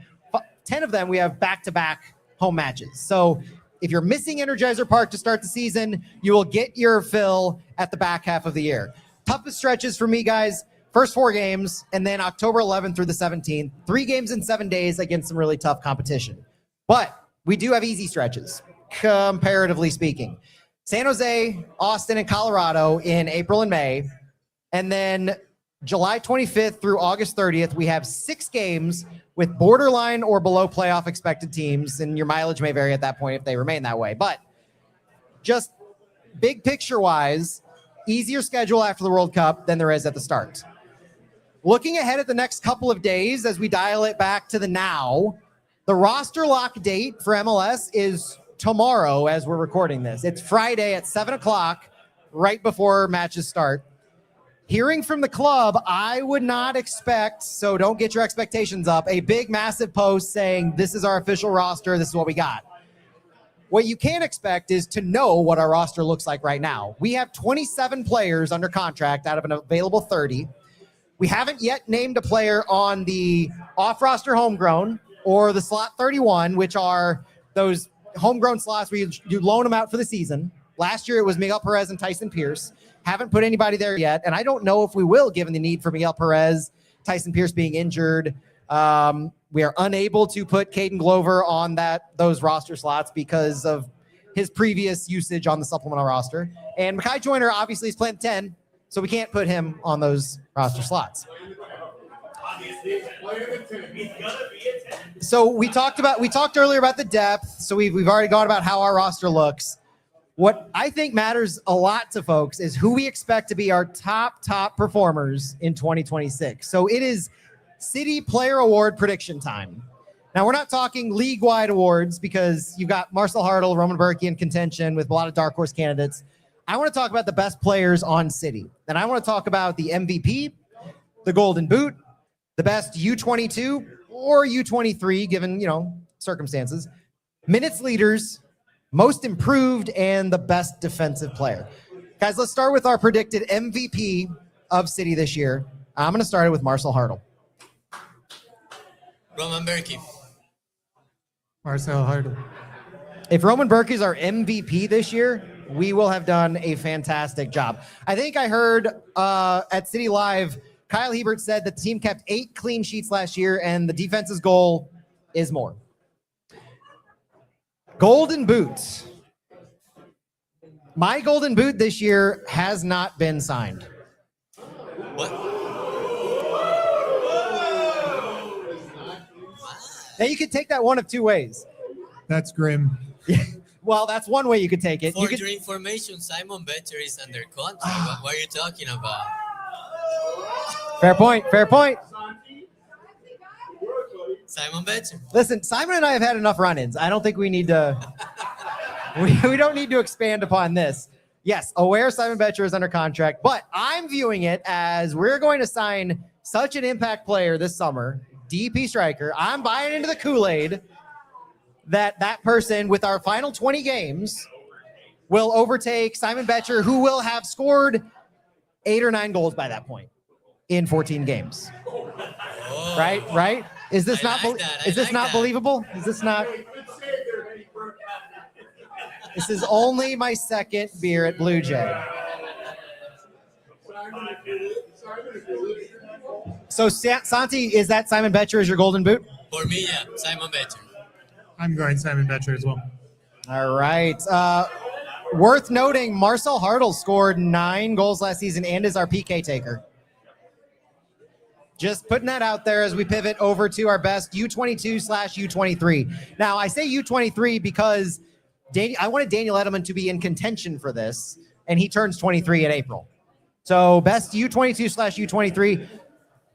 we have back-to-back home matches. So if you're missing Energizer Park to start the season, you will get your fill at the back half of the year. Toughest stretches for me, guys, first 4 games, and then October 11th through the 17th. 3 games in 7 days against some really tough competition. But we do have easy stretches, comparatively speaking. San Jose, Austin, and Colorado in April and May. And then July 25th through August 30th, we have 6 games with borderline or below playoff expected teams. And your mileage may vary at that point if they remain that way. But just big picture-wise, easier schedule after the World Cup than there is at the start. Looking ahead at the next couple of days as we dial it back to the now, the roster lock date for MLS is tomorrow as we're recording this. It's Friday at 7 o'clock, right before matches start. Hearing from the club, I would not expect, so don't get your expectations up, a big, massive post saying, this is our official roster, this is what we got. What you can expect is to know what our roster looks like right now. We have 27 players under contract out of an available 30. We haven't yet named a player on the off-roster homegrown or the slot 31, which are those homegrown slots where you loan them out for the season. Last year, it was Miguel Perez and Tyson Pierce. Haven't put anybody there yet, and I don't know if we will, given the need for Miguel Perez, Tyson Pierce being injured. We are unable to put Caden Glover on those roster slots because of his previous usage on the supplemental roster. And Makai Joyner obviously is playing 10, so we can't put him on those roster slots. So we talked earlier about the depth, so we've already gone about how our roster looks. What I think matters a lot to folks is who we expect to be our top performers in 2026. So it is City Player Award prediction time. Now, we're not talking league-wide awards because you've got Marcel Hartl, Roman Berkey in contention with a lot of dark horse candidates. I want to talk about the best players on City. And I want to talk about the MVP, the Golden Boot, the best U22 or U23, given, circumstances, minutes leaders, most improved, and the best defensive player. Guys, let's start with our predicted MVP of City this year. I'm going to start it with Marcel Hartl. Roman Berkey. Marcel Hartl. If Roman Berkey is our MVP this year, we will have done a fantastic job. I think I heard at City Live, Kyle Hebert said the team kept 8 clean sheets last year, and the defense's goal is more. Golden Boot. My Golden Boot this year has not been signed. What? Now, you could take that one of two ways. That's grim. Well, that's one way you could take it. For your information, Simon Becher is under contract. What are you talking about? Fair point. Simon Becher. Listen, Simon and I have had enough run-ins. I don't think we need to. we don't need to expand upon this. Yes, aware Simon Becher is under contract, but I'm viewing it as we're going to sign such an impact player this summer, DP striker. I'm buying into the Kool-Aid that person with our final 20 games will overtake Simon Becher, who will have scored 8 or 9 goals by that point in 14 games. Oh. Right? Is this not believable? Is this not? This is only my second beer at Blue Jay. So Santi, is that Simon Becher as your Golden Boot? For me, yeah, Simon Becher. I'm going Simon Becher as well. All right. Worth noting, Marcel Hartl scored 9 goals last season and is our PK taker. Just putting that out there as we pivot over to our best U22/U23. Now, I say U23 because I wanted Daniel Edelman to be in contention for this, and he turns 23 in April. So best U22/U23.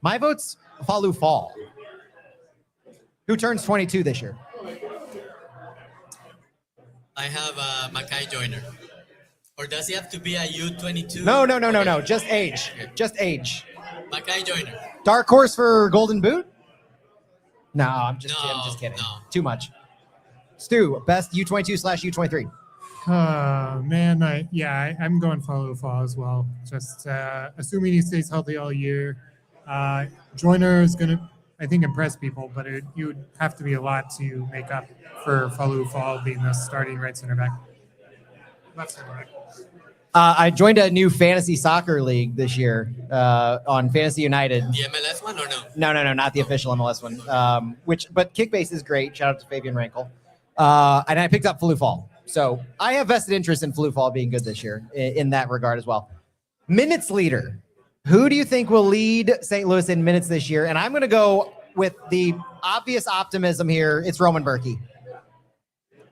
My vote's Falou Fall, who turns 22 this year. I have Makai Joyner. Or does he have to be a U22? No. Just age. Okay. Just age. Makai Joyner. Dark horse for Golden Boot? No, I'm just kidding. No. Too much. Stu, best U22/U23. Oh, man. I'm going follow fall as well. Just assuming he stays healthy all year. Joyner is going to, I think, impress people, but you would have to be a lot to make up for Falou Fall being the starting right center back. Left center back. I joined a new fantasy soccer league this year on Fantasy United. The MLS one or no? No, not the official MLS one. But Kickbase is great. Shout out to Fabian Rankel. And I picked up Falou Fall. So I have vested interest in Falou Fall being good this year in that regard as well. Minutes leader. Who do you think will lead St. Louis in minutes this year? And I'm going to go with the obvious optimism here. It's Roman Berkey.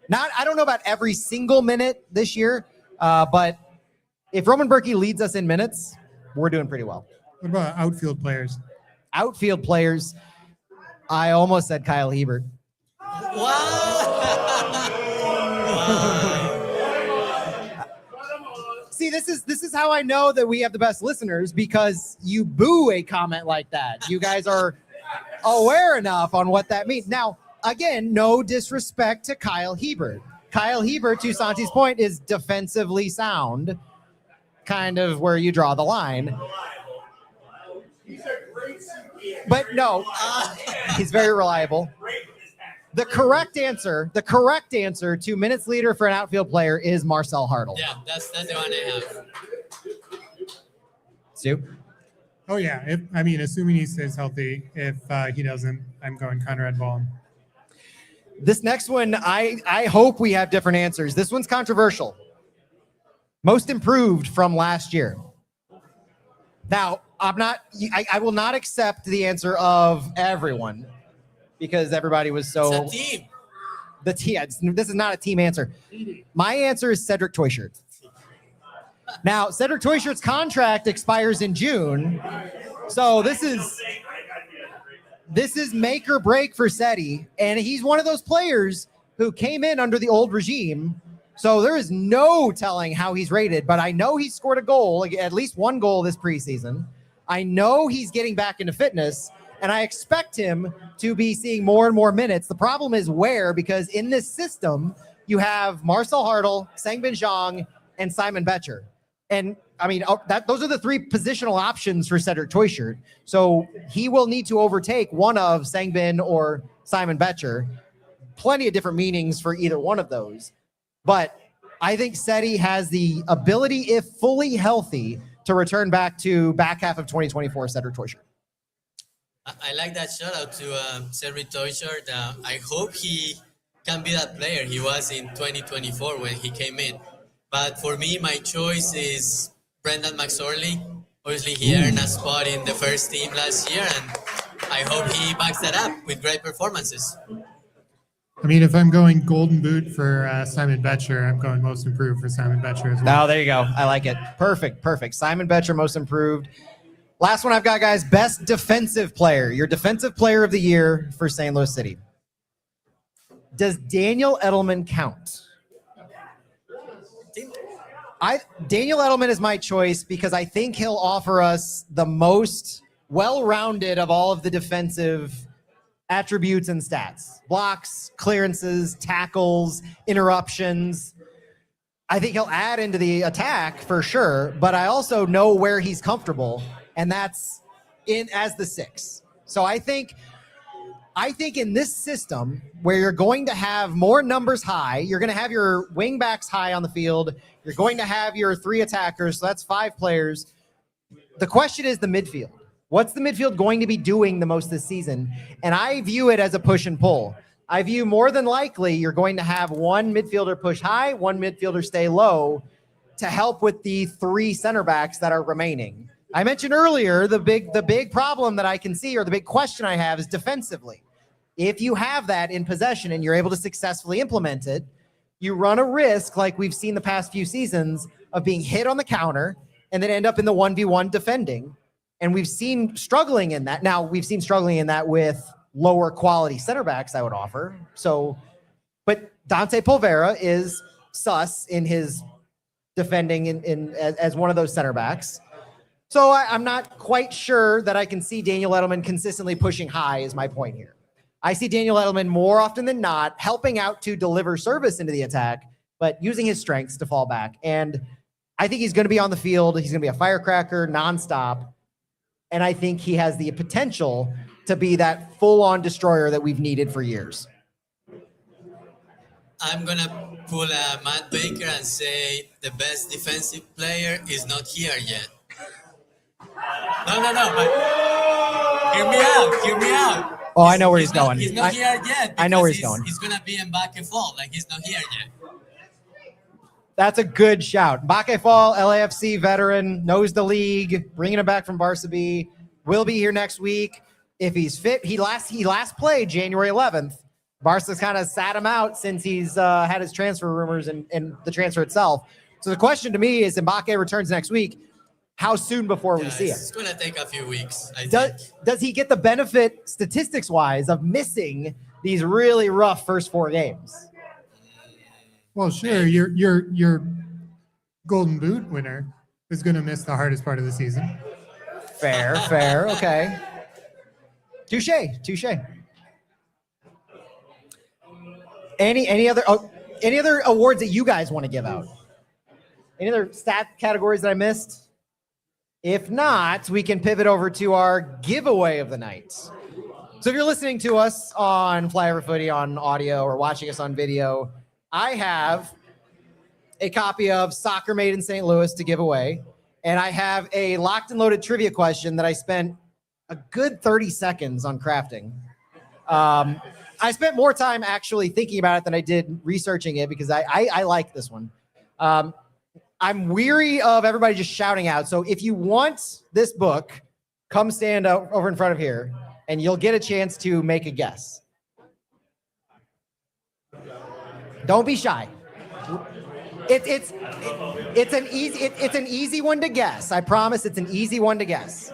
I don't know about every single minute this year, but if Roman Berkey leads us in minutes, we're doing pretty well. What about outfield players? outfield players, I almost said Kyle Hebert. See, this is how I know that we have the best listeners, because you boo a comment like that. You guys are aware enough on what that means. Now, again, no disrespect to Kyle Hebert. Kyle Hebert, to Santi's point, is defensively sound, kind of where you draw the line. But no, he's very reliable. The correct answer to minutes leader for an outfield player is Marcel Hartle. Yeah, that's the one I have. Stu? Oh yeah, assuming he stays healthy. If he doesn't, I'm going Conrad Ball. This next one, I hope we have different answers. This one's controversial. Most improved from last year. Now, I will not accept the answer of everyone, because everybody was so. It's a team. The team. This is not a team answer. My answer is Cedric Toyshirt. Now, Cedric Toyshirt's contract expires in June, so this is make or break for Cedi, and he's one of those players who came in under the old regime. So there is no telling how he's rated, but I know he scored a goal, like at least one goal this preseason. I know he's getting back into fitness, and I expect him to be seeing more and more minutes. The problem is where, because in this system, you have Marcel Hartle, Sang-Bin Zhang, and Simon Betcher. And those are the three positional options for Cedric Toyshirt. So he will need to overtake one of Sang-Bin or Simon Betcher. Plenty of different meanings for either one of those. But I think Cedi has the ability, if fully healthy, to return back to back half of 2024 Cedric Toyshirt. I like that shout out to Cedric Toyshirt. I hope he can be that player he was in 2024 when he came in. But for me, my choice is Brendan McSorley. Obviously, he earned a spot in the first team last year, and I hope he backs that up with great performances. If I'm going golden boot for Simon Betcher, I'm going most improved for Simon Betcher as well. Oh, there you go. I like it. Perfect. Simon Betcher, most improved. Last one I've got, guys. Best defensive player. Your defensive player of the year for St. Louis City. Does Daniel Edelman count? Daniel Edelman is my choice because I think he'll offer us the most well-rounded of all of the defensive attributes and stats. Blocks, clearances, tackles, interruptions. I think he'll add into the attack for sure, but I also know where he's comfortable, and that's in as the 6. So I think in this system where you're going to have more numbers high, you're going to have your wing backs high on the field, you're going to have your 3 attackers, so that's 5 players. The question is the midfield. What's the midfield going to be doing the most this season? And I view it as a push and pull. I view more than likely you're going to have one midfielder push high, one midfielder stay low to help with the 3 center backs that are remaining. I mentioned earlier the big problem that I can see, or the big question I have, is defensively. If you have that in possession and you're able to successfully implement it, you run a risk, like we've seen the past few seasons, of being hit on the counter and then end up in the 1v1 defending. And we've seen struggling in that. Now, we've seen struggling in that with lower quality center backs, I would offer. But Dante Polvera is sus in his defending as one of those center backs. So I'm not quite sure that I can see Daniel Edelman consistently pushing high, is my point here. I see Daniel Edelman more often than not helping out to deliver service into the attack, but using his strengths to fall back. And I think he's going to be on the field. He's going to be a firecracker nonstop. And I think he has the potential to be that full-on destroyer that we've needed for years. I'm going to pull a Matt Baker and say the best defensive player is not here yet. No, but hear me out. Oh, I know where he's going. He's not here yet. I know where he's going. He's going to be in Fall. Like, he's not here yet. That's a good shout. Mbake Fall, LAFC veteran, knows the league, bringing him back from Barca B. Will be here next week. If he's fit, he last played January 11th. Barca's kind of sat him out since he's had his transfer rumors and the transfer itself. So the question to me is, Mbake returns next week. how soon before we Yeah, see him? it's gonna take a few weeks, I think. Does he get the benefit statistics wise of missing these really rough first 4 games? Well, sure. Your Golden Boot winner is going to miss the hardest part of the season. Fair. Okay. Touche. Any other awards that you guys want to give out? Any other stat categories that I missed? If not, we can pivot over to our giveaway of the night. So if you're listening to us on Flyover Footy on audio or watching us on video, I have a copy of Soccer Made in St. Louis to give away. And I have a locked and loaded trivia question that I spent a good 30 seconds on crafting. I spent more time actually thinking about it than I did researching it because I like this one. I'm weary of everybody just shouting out. So if you want this book, come stand over in front of here and you'll get a chance to make a guess. Don't be shy. It's an easy one to guess. I promise it's an easy one to guess.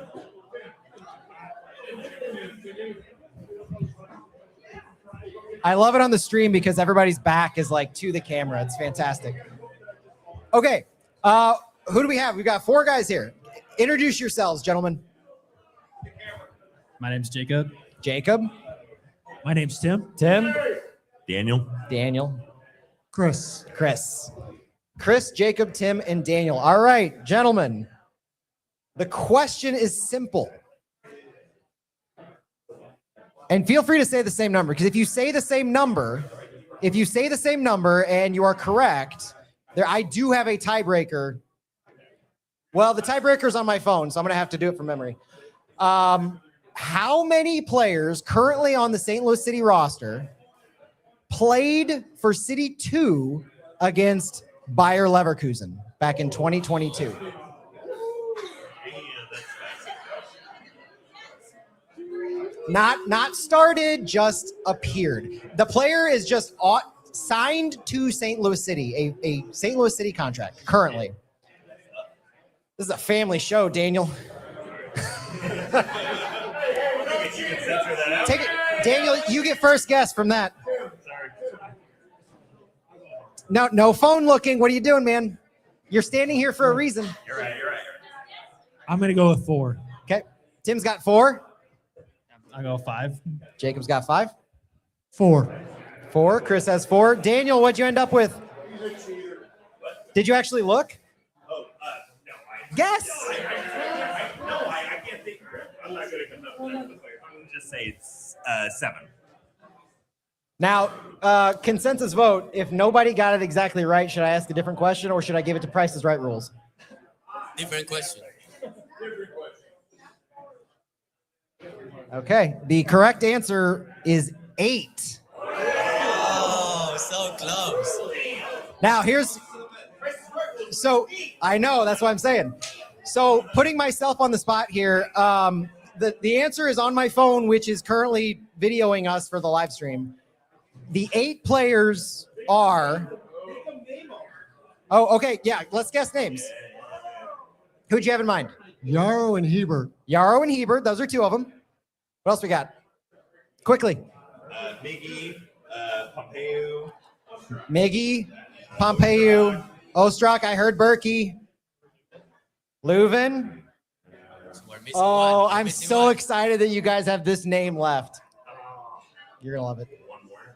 I love it on the stream because everybody's back is like to the camera. It's fantastic. Okay. Who do we have? We've got 4 guys here. Introduce yourselves, gentlemen. My name's Jacob. Jacob. My name's Tim. Tim. Daniel. Daniel. Chris. Chris, Jacob, Tim, and Daniel. All right, gentlemen. The question is simple. And feel free to say the same number, because if you say the same number and you are correct, I do have a tiebreaker. Well, the tiebreaker's on my phone, so I'm going to have to do it from memory. How many players currently on the St. Louis City roster played for City 2 against Bayer Leverkusen back in 2022? Not started, just appeared. The player is just signed to St. Louis City, a St. Louis City contract currently. This is a family show, Daniel. Take it, Daniel. You get first guess from that. No phone looking. What are you doing, man? You're standing here for a reason. You're right. I'm going to go with 4. Okay. Tim's got 4. I'll go 5. Jacob's got 5. 4. 4. Chris has 4. Daniel, what'd you end up with? Did you actually look? Oh, no. Guess. I can't think. I'm not good at enough. I'm going to just say it's 7. Now, consensus vote. If nobody got it exactly right, should I ask a different question or should I give it to Price is Right rules? Different question. Okay. The correct answer is 8. Oh, so close. Now, I know, that's what I'm saying. So putting myself on the spot here, the answer is on my phone, which is currently videoing us for the live stream. The 8 players are... Oh, okay. Yeah, let's guess names. Who'd you have in mind? Yarrow and Hebert. Yarrow and Hebert. Those are 2 of them. What else we got? Quickly. Miggy, Pompeu. Miggy, Pompeu, Ostrak. I heard Berkey. Leuven. We're missing Oh, one. We're I'm missing so one. excited that you guys have this name left. You're gonna love it. One more.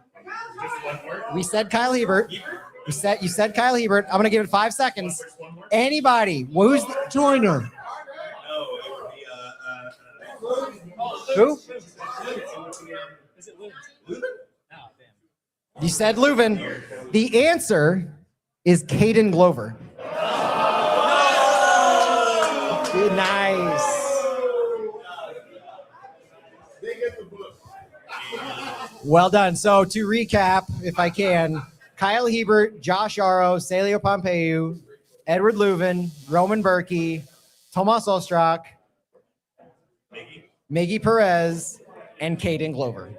Just one more. We said Kyle Hebert. You said Kyle Hebert. I'm gonna give it 5 seconds. Anybody? Who's Joyner? No, it would be Who? You said Leuven. The answer is Caden Glover. Nice. Well done. So to recap, if I can, Kyle Hebert, Josh Yarrow, Celio Pompeu, Edward Leuven, Roman Berkey, Tomas Ostrak, Miggy Perez, and Caden Glover.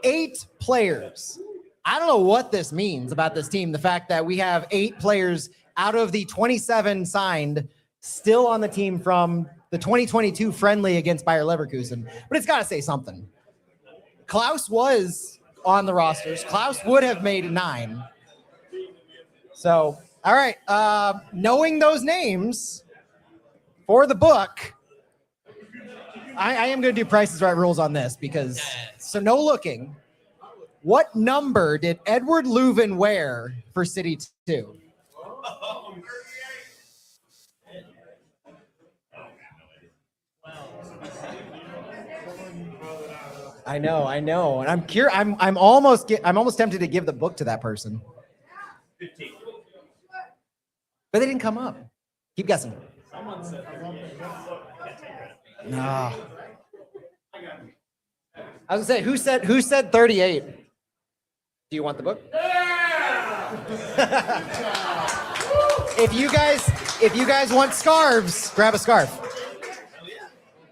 8 players. I don't know what this means about this team. The fact that we have 8 players out of the 27 signed still on the team from the 2022 friendly against Bayer Leverkusen, but it's got to say something. Klaus was on the rosters. Klaus would have made 9. So, all right. Knowing those names for the book, I am going to do Price is Right rules on this because, so no looking. What number did Edward Leuven wear for City 2? I know, and I'm curious. I'm almost tempted to give the book to that person, 15. but they didn't come up. Keep guessing. Someone said No. I was gonna say who said 38. Do you want the book? If you guys want scarves, grab a scarf.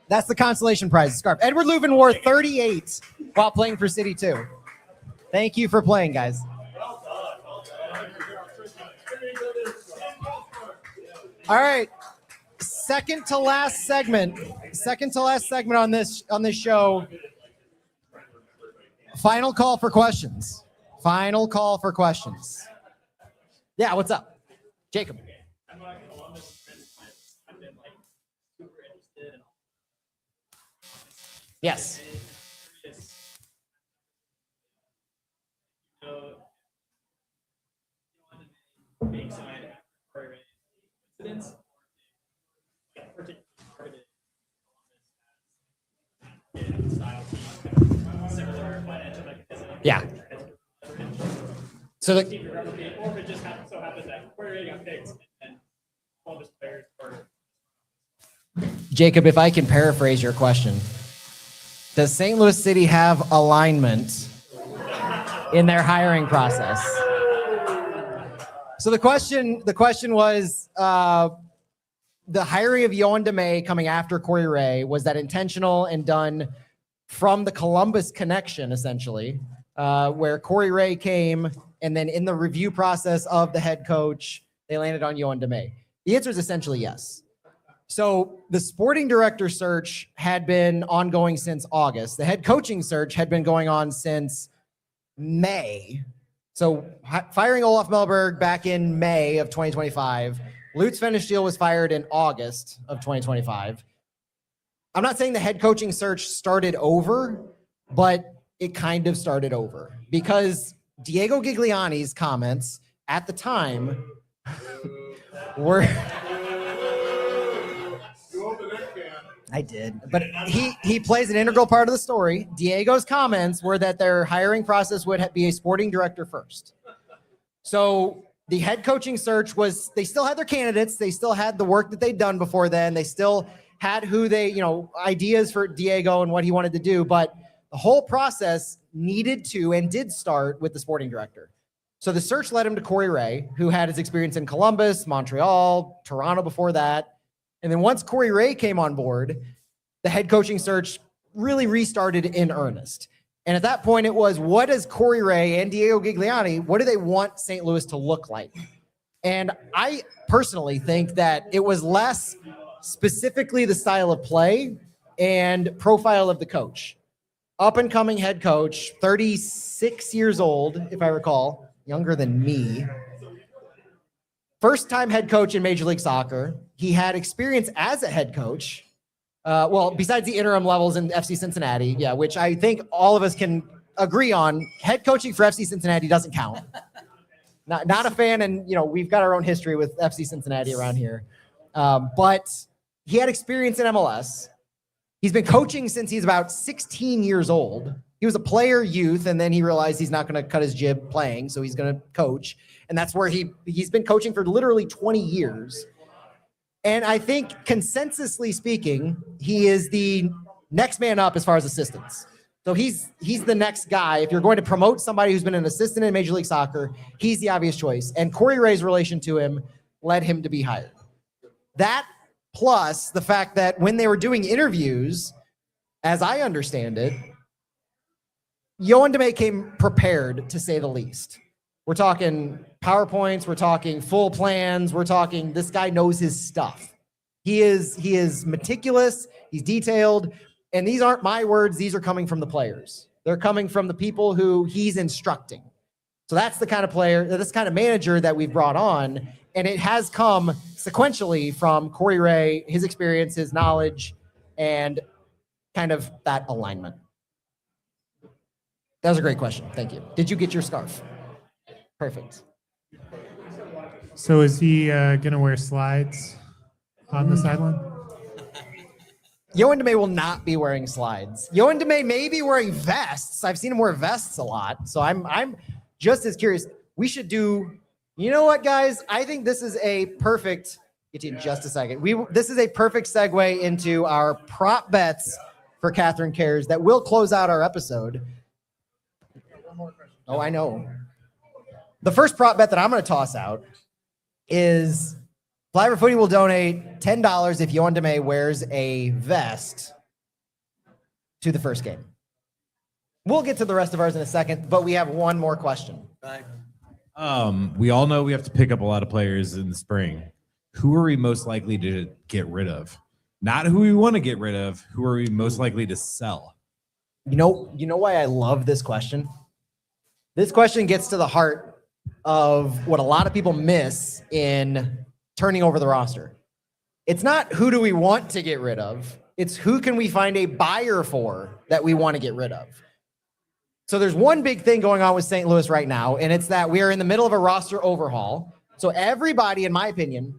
That's the consolation prize, scarf. Edward Leuven wore 38 while playing for City 2. Thank you for playing, guys. All right. Second to last segment on this show. Final call for questions. Yeah, what's up? Jacob. Yes. Yeah. So Jacob, if I can paraphrase your question, does St. Louis City have alignment in their hiring process? So the question was, the hiring of Yohan DeMay coming after Corey Ray, was that intentional and done from the Columbus connection, essentially, where Corey Ray came, and then in the review process of the head coach, they landed on Yohan DeMay? The answer is essentially yes. So the sporting director search had been ongoing since August. The head coaching search had been going on since May. So firing Olaf Melberg back in May of 2025. Lutz Pfannenstiel was fired in August of 2025. I'm not saying the head coaching search started over, but it kind of started over because Diego Gigliani's comments at the time were... I did, but he plays an integral part of the story. Diego's comments were that their hiring process would be a sporting director first. So the head coaching search was, they still had their candidates. They still had the work that they'd done before then. They still had who they, ideas for Diego and what he wanted to do. But the whole process needed to and did start with the sporting director. So the search led him to Corey Ray, who had his experience in Columbus, Montreal, Toronto before that. And then once Corey Ray came on board, the head coaching search really restarted in earnest. And at that point, it was, what does Corey Ray and Diego Gigliani, what do they want St. Louis to look like? And I personally think that it was less specifically the style of play and profile of the coach. Up and coming head coach, 36 years old, if I recall, younger than me. First time head coach in Major League Soccer. He had experience as a head coach. Besides the interim levels in FC Cincinnati, which I think all of us can agree on, head coaching for FC Cincinnati doesn't count. Not a fan, and we've got our own history with FC Cincinnati around here. But he had experience in MLS. He's been coaching since he's about 16 years old. He was a player youth, and then he realized he's not going to cut his jib playing, so he's going to coach. And that's where he's been coaching for literally 20 years. And I think consensusly speaking, he is the next man up as far as assistants. So he's the next guy. If you're going to promote somebody who's been an assistant in Major League Soccer, he's the obvious choice. And Corey Ray's relation to him led him to be hired. That plus the fact that when they were doing interviews, as I understand it, Yohan DeMay came prepared, to say the least. We're talking PowerPoints, we're talking full plans, we're talking this guy knows his stuff. He is meticulous, he's detailed, and these aren't my words, these are coming from the players. They're coming from the people who he's instructing. So that's the kind of player, this kind of manager that we've brought on, and it has come sequentially from Corey Ray, his experience, his knowledge, and kind of that alignment. That was a great question. Thank you. Did you get your scarf? Perfect. So is he going to wear slides on the sideline? Yohan DeMay will not be wearing slides. Yohan DeMay may be wearing vests. I've seen him wear vests a lot. So I'm just as curious. We should do, you know what, guys? I think this is a perfect, get to you in just a second. This is a perfect segue into our prop bets for Catherine Cares that will close out our episode. Oh, I know. The first prop bet that I'm going to toss out is Flyover Footy will donate $10 if Yohan DeMay wears a vest to the first game. We'll get to the rest of ours in a second, but we have one more question. Right. We all know we have to pick up a lot of players in the spring. Who are we most likely to get rid of? Not who we want to get rid of. Who are we most likely to sell? You know why I love this question? This question gets to the heart of what a lot of people miss in turning over the roster. It's not who do we want to get rid of. It's who can we find a buyer for that we want to get rid of. So there's one big thing going on with St. Louis right now, and it's that we are in the middle of a roster overhaul. So everybody, in my opinion,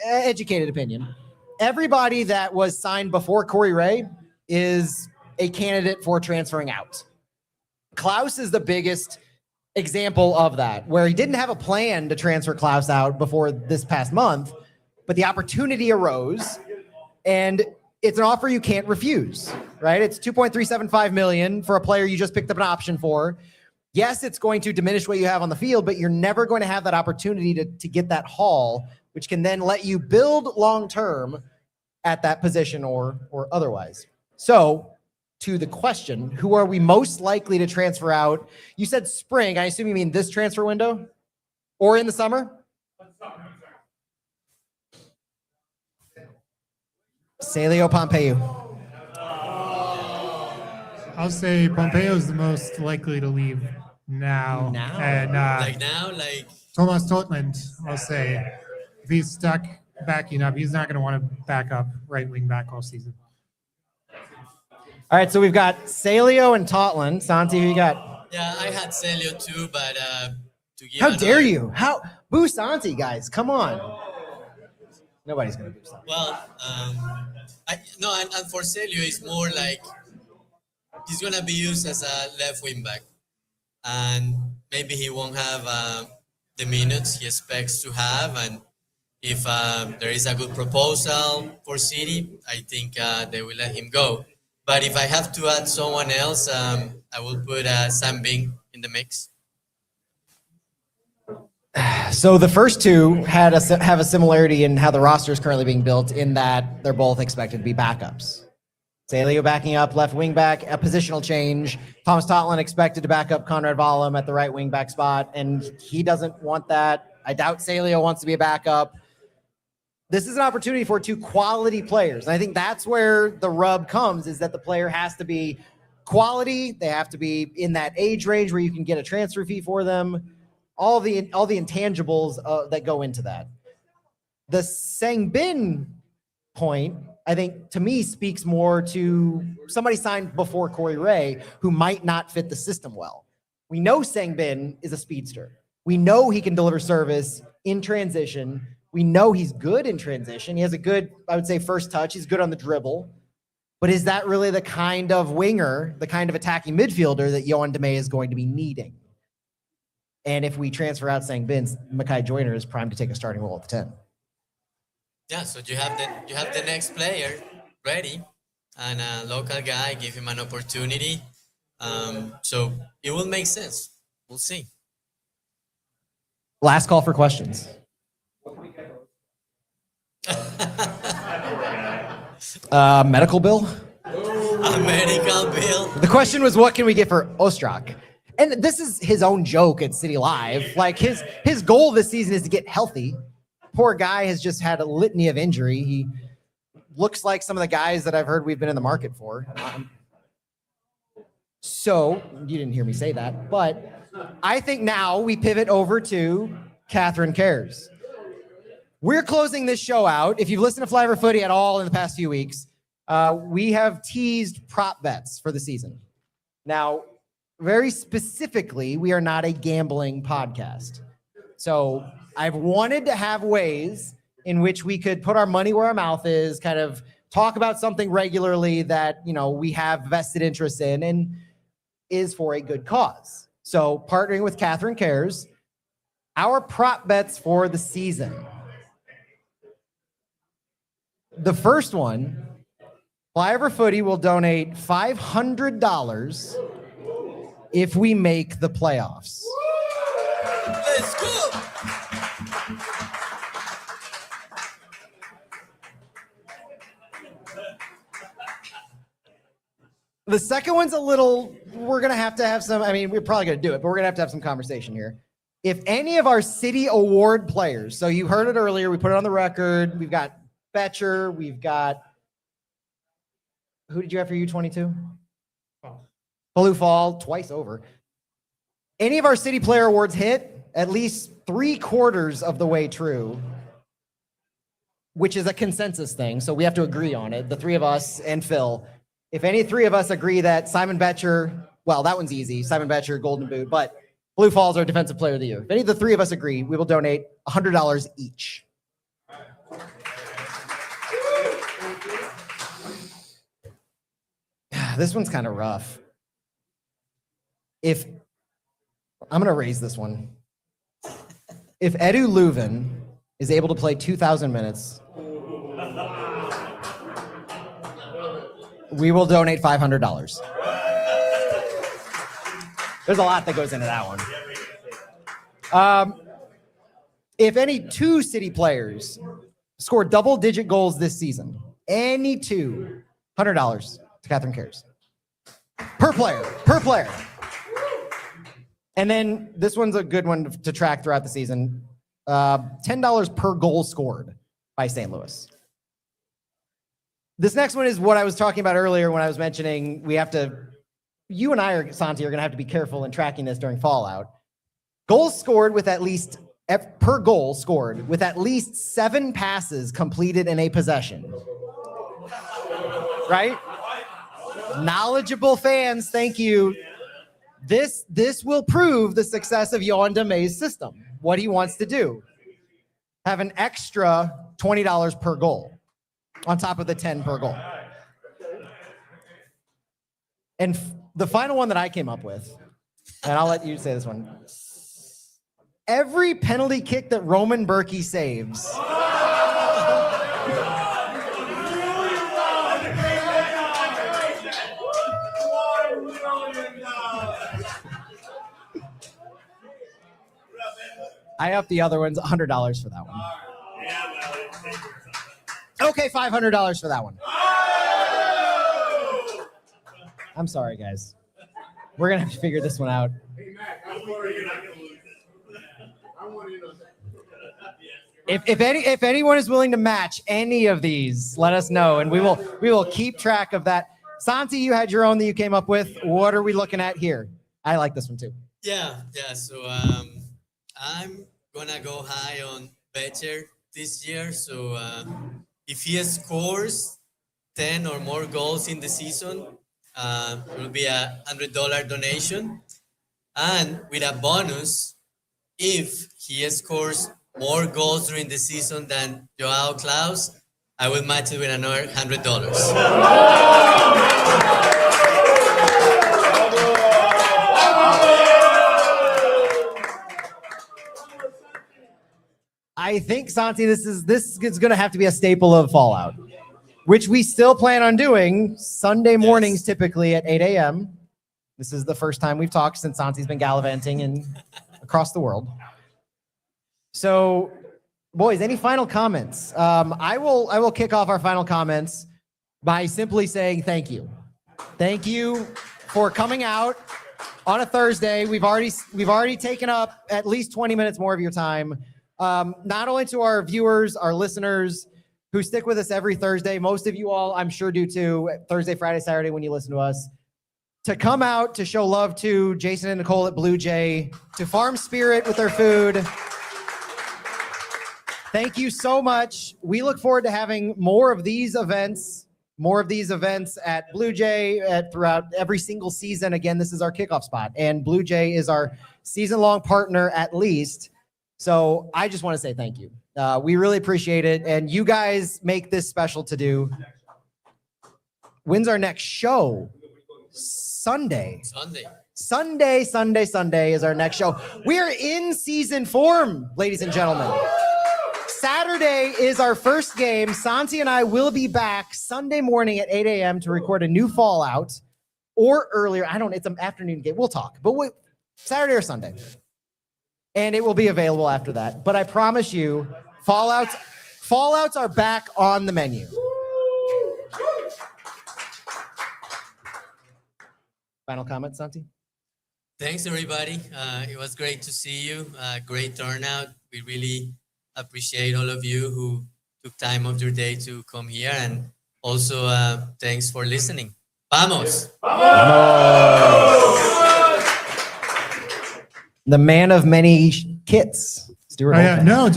educated opinion, everybody that was signed before Corey Ray is a candidate for transferring out. Klaus is the biggest example of that, where he didn't have a plan to transfer Klaus out before this past month, but the opportunity arose, and it's an offer you can't refuse, right? It's $2.375 million for a player you just picked up an option for. Yes, it's going to diminish what you have on the field, but you're never going to have that opportunity to get that haul, which can then let you build long-term at that position or otherwise. So to the question, who are we most likely to transfer out? You said spring. I assume you mean this transfer window or in the summer? Celio Pompeu. I'll say Pompeo is the most likely to leave now. And Like Thomas Totland, I'll say, if he's stuck backing up, he's not going to want to back up right wing back all season. All right, so we've got Celio and Totland. Santi, who you got? Yeah, I had Celio too, but to give How dare you? Boo Santi, guys. Come on. Nobody's going to boo Santi. Well, and for Celio, it's more like he's gonna be used as a left wing back, and maybe he won't have the minutes he expects to have. And if there is a good proposal for City, I think they will let him go. But if I have to add someone else, I will put Sam Bing in the mix. So the first two have a similarity in how the roster is currently being built, in that they're both expected to be backups. Celio backing up left wing back, a positional change. Thomas Totland expected to back up Conrad Vollum at the right wing back spot, and he doesn't want that. I doubt Celio wants to be a backup. This is an opportunity for two quality players. And I think that's where the rub comes, is that the player has to be quality. They have to be in that age range where you can get a transfer fee for them. All the intangibles that go into that. The Sangbin point, I think, to me, speaks more to somebody signed before Corey Ray who might not fit the system well. We know Sangbin is a speedster. We know he can deliver service in transition. We know he's good in transition. He has a good, I would say, first touch. He's good on the dribble. But is that really the kind of winger, the kind of attacking midfielder that Yohan DeMay is going to be needing? And if we transfer out Sangbin, Mackay Joyner is primed to take a starting role at the 10. Yeah, so you have the next player ready, and a local guy, give him an opportunity. So it will make sense. We'll see. Last call for questions. Medical bill? A medical bill. The question was, what can we get for Ostrak? And this is his own joke at City Live. Like his goal this season is to get healthy. poor guy has just had a litany of injury. He looks like some of the guys that I've heard we've been in the market for. So you didn't hear me say that, but I think now we pivot over to Catherine Cares. We're closing this show out. If you've listened to Flyover Footy at all in the past few weeks, we have teased prop bets for the season. Now, very specifically, we are not a gambling podcast. So I've wanted to have ways in which we could put our money where our mouth is, kind of talk about something regularly that, we have vested interest in and is for a good cause. So partnering with Catherine Cares, our prop bets for the season. The first one, Flyover Footy will donate $500 if we make the playoffs. Let's go. The second one's we're going to have some, we're probably going to do it, but we're going to have some conversation here. If any of our city award players, so you heard it earlier, we put it on the record, we've got Betcher, we've got, who did you have for U22? Blue Fall, twice over. Any of our city player awards hit at least 3/4 of the way true, which is a consensus thing. So we have to agree on it. The three of us and Phil. If any three of us agree that Simon Betcher, well, that one's easy. Simon Betcher, Golden Boot, but Blue Falls are Defensive Player of the Year. If any of the three of us agree, we will donate $100 each. This one's kind of rough. I'm going to raise this one. If Edu Leuven is able to play 2,000 minutes, we will donate $500. There's a lot that goes into that one. If any two city players score double-digit goals this season, any two, $100 to Catherine Cares. Per player. And then this one's a good one to track throughout the season. $10 per goal scored by St. Louis. This next one is what I was talking about earlier when I was mentioning you and I, Santi, are going to have to be careful in tracking this during Fallout. Goals scored with at least, per goal scored with at least 7 passes completed in a possession. Right? Knowledgeable fans, thank you. This will prove the success of Yohan Dame's system. What he wants to do. Have an extra $20 per goal on top of the 10 per goal. And the final one that I came up with, and I'll let you say this one. Every penalty kick that Roman Berkey saves. I upped the other ones, $100 for that one. Okay, $500 for that one. I'm sorry, guys. We're gonna have to figure this one out. If anyone is willing to match any of these, let us know, and we will keep track of that. Santi, you had your own that you came up with. What are we looking at here? I like this one too. Yeah. So I'm gonna go high on Betcher this year. So if he scores 10 or more goals in the season, it will be a $100 donation. And with a bonus, if he scores more goals during the season than Joao Klaus, I will match it with another $100. I think, Santi, this is going to have to be a staple of Fallout, which we still plan on doing Sunday mornings, typically at 8 a.m. This is the first time we've talked since Santi's been gallivanting across the world. So, boys, any final comments? I will kick off our final comments by simply saying thank you. Thank you for coming out on a Thursday. We've already taken up at least 20 minutes more of your time. not only to our viewers, our listeners who stick with us every Thursday. Most of you all, I'm sure, do too. Thursday, Friday, Saturday when you listen to us. To come out to show love to Jason and Nicole at Blue Jay, to Farm Spirit with their food. Thank you so much. We look forward to having more of these events at Blue Jay throughout every single season. Again, this is our kickoff spot, and Blue Jay is our season-long partner at least. So I just want to say thank you. We really appreciate it, and you guys make this special to do. When's our next show? Sunday is our next show. We are in season form, ladies and gentlemen. Saturday is our first game. Santi and I will be back Sunday morning at 8 a.m. to record a new Fallout, or earlier. It's an afternoon game. We'll talk, but Saturday or Sunday. And it will be available after that. But I promise you, Fallouts are back on the menu. Final comments, Santi? Thanks, everybody. It was great to see you. Great turnout. We really appreciate all of you who took time of your day to come here. And also, thanks for listening. Vamos! The man of many kits, Stuart. Oh, yeah, Holton. no,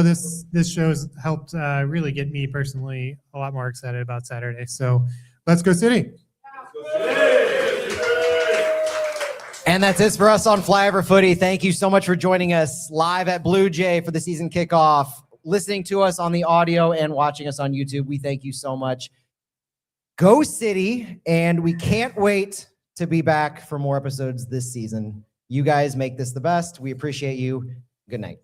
just this show's helped really get me personally a lot more excited about Saturday. So let's go City. And that's it for us on Flyover Footy. Thank you so much for joining us live at Blue Jay for the season kickoff, listening to us on the audio and watching us on YouTube. We thank you so much. Go City, and we can't wait to be back for more episodes this season. You guys make this the best. We appreciate you. Good night.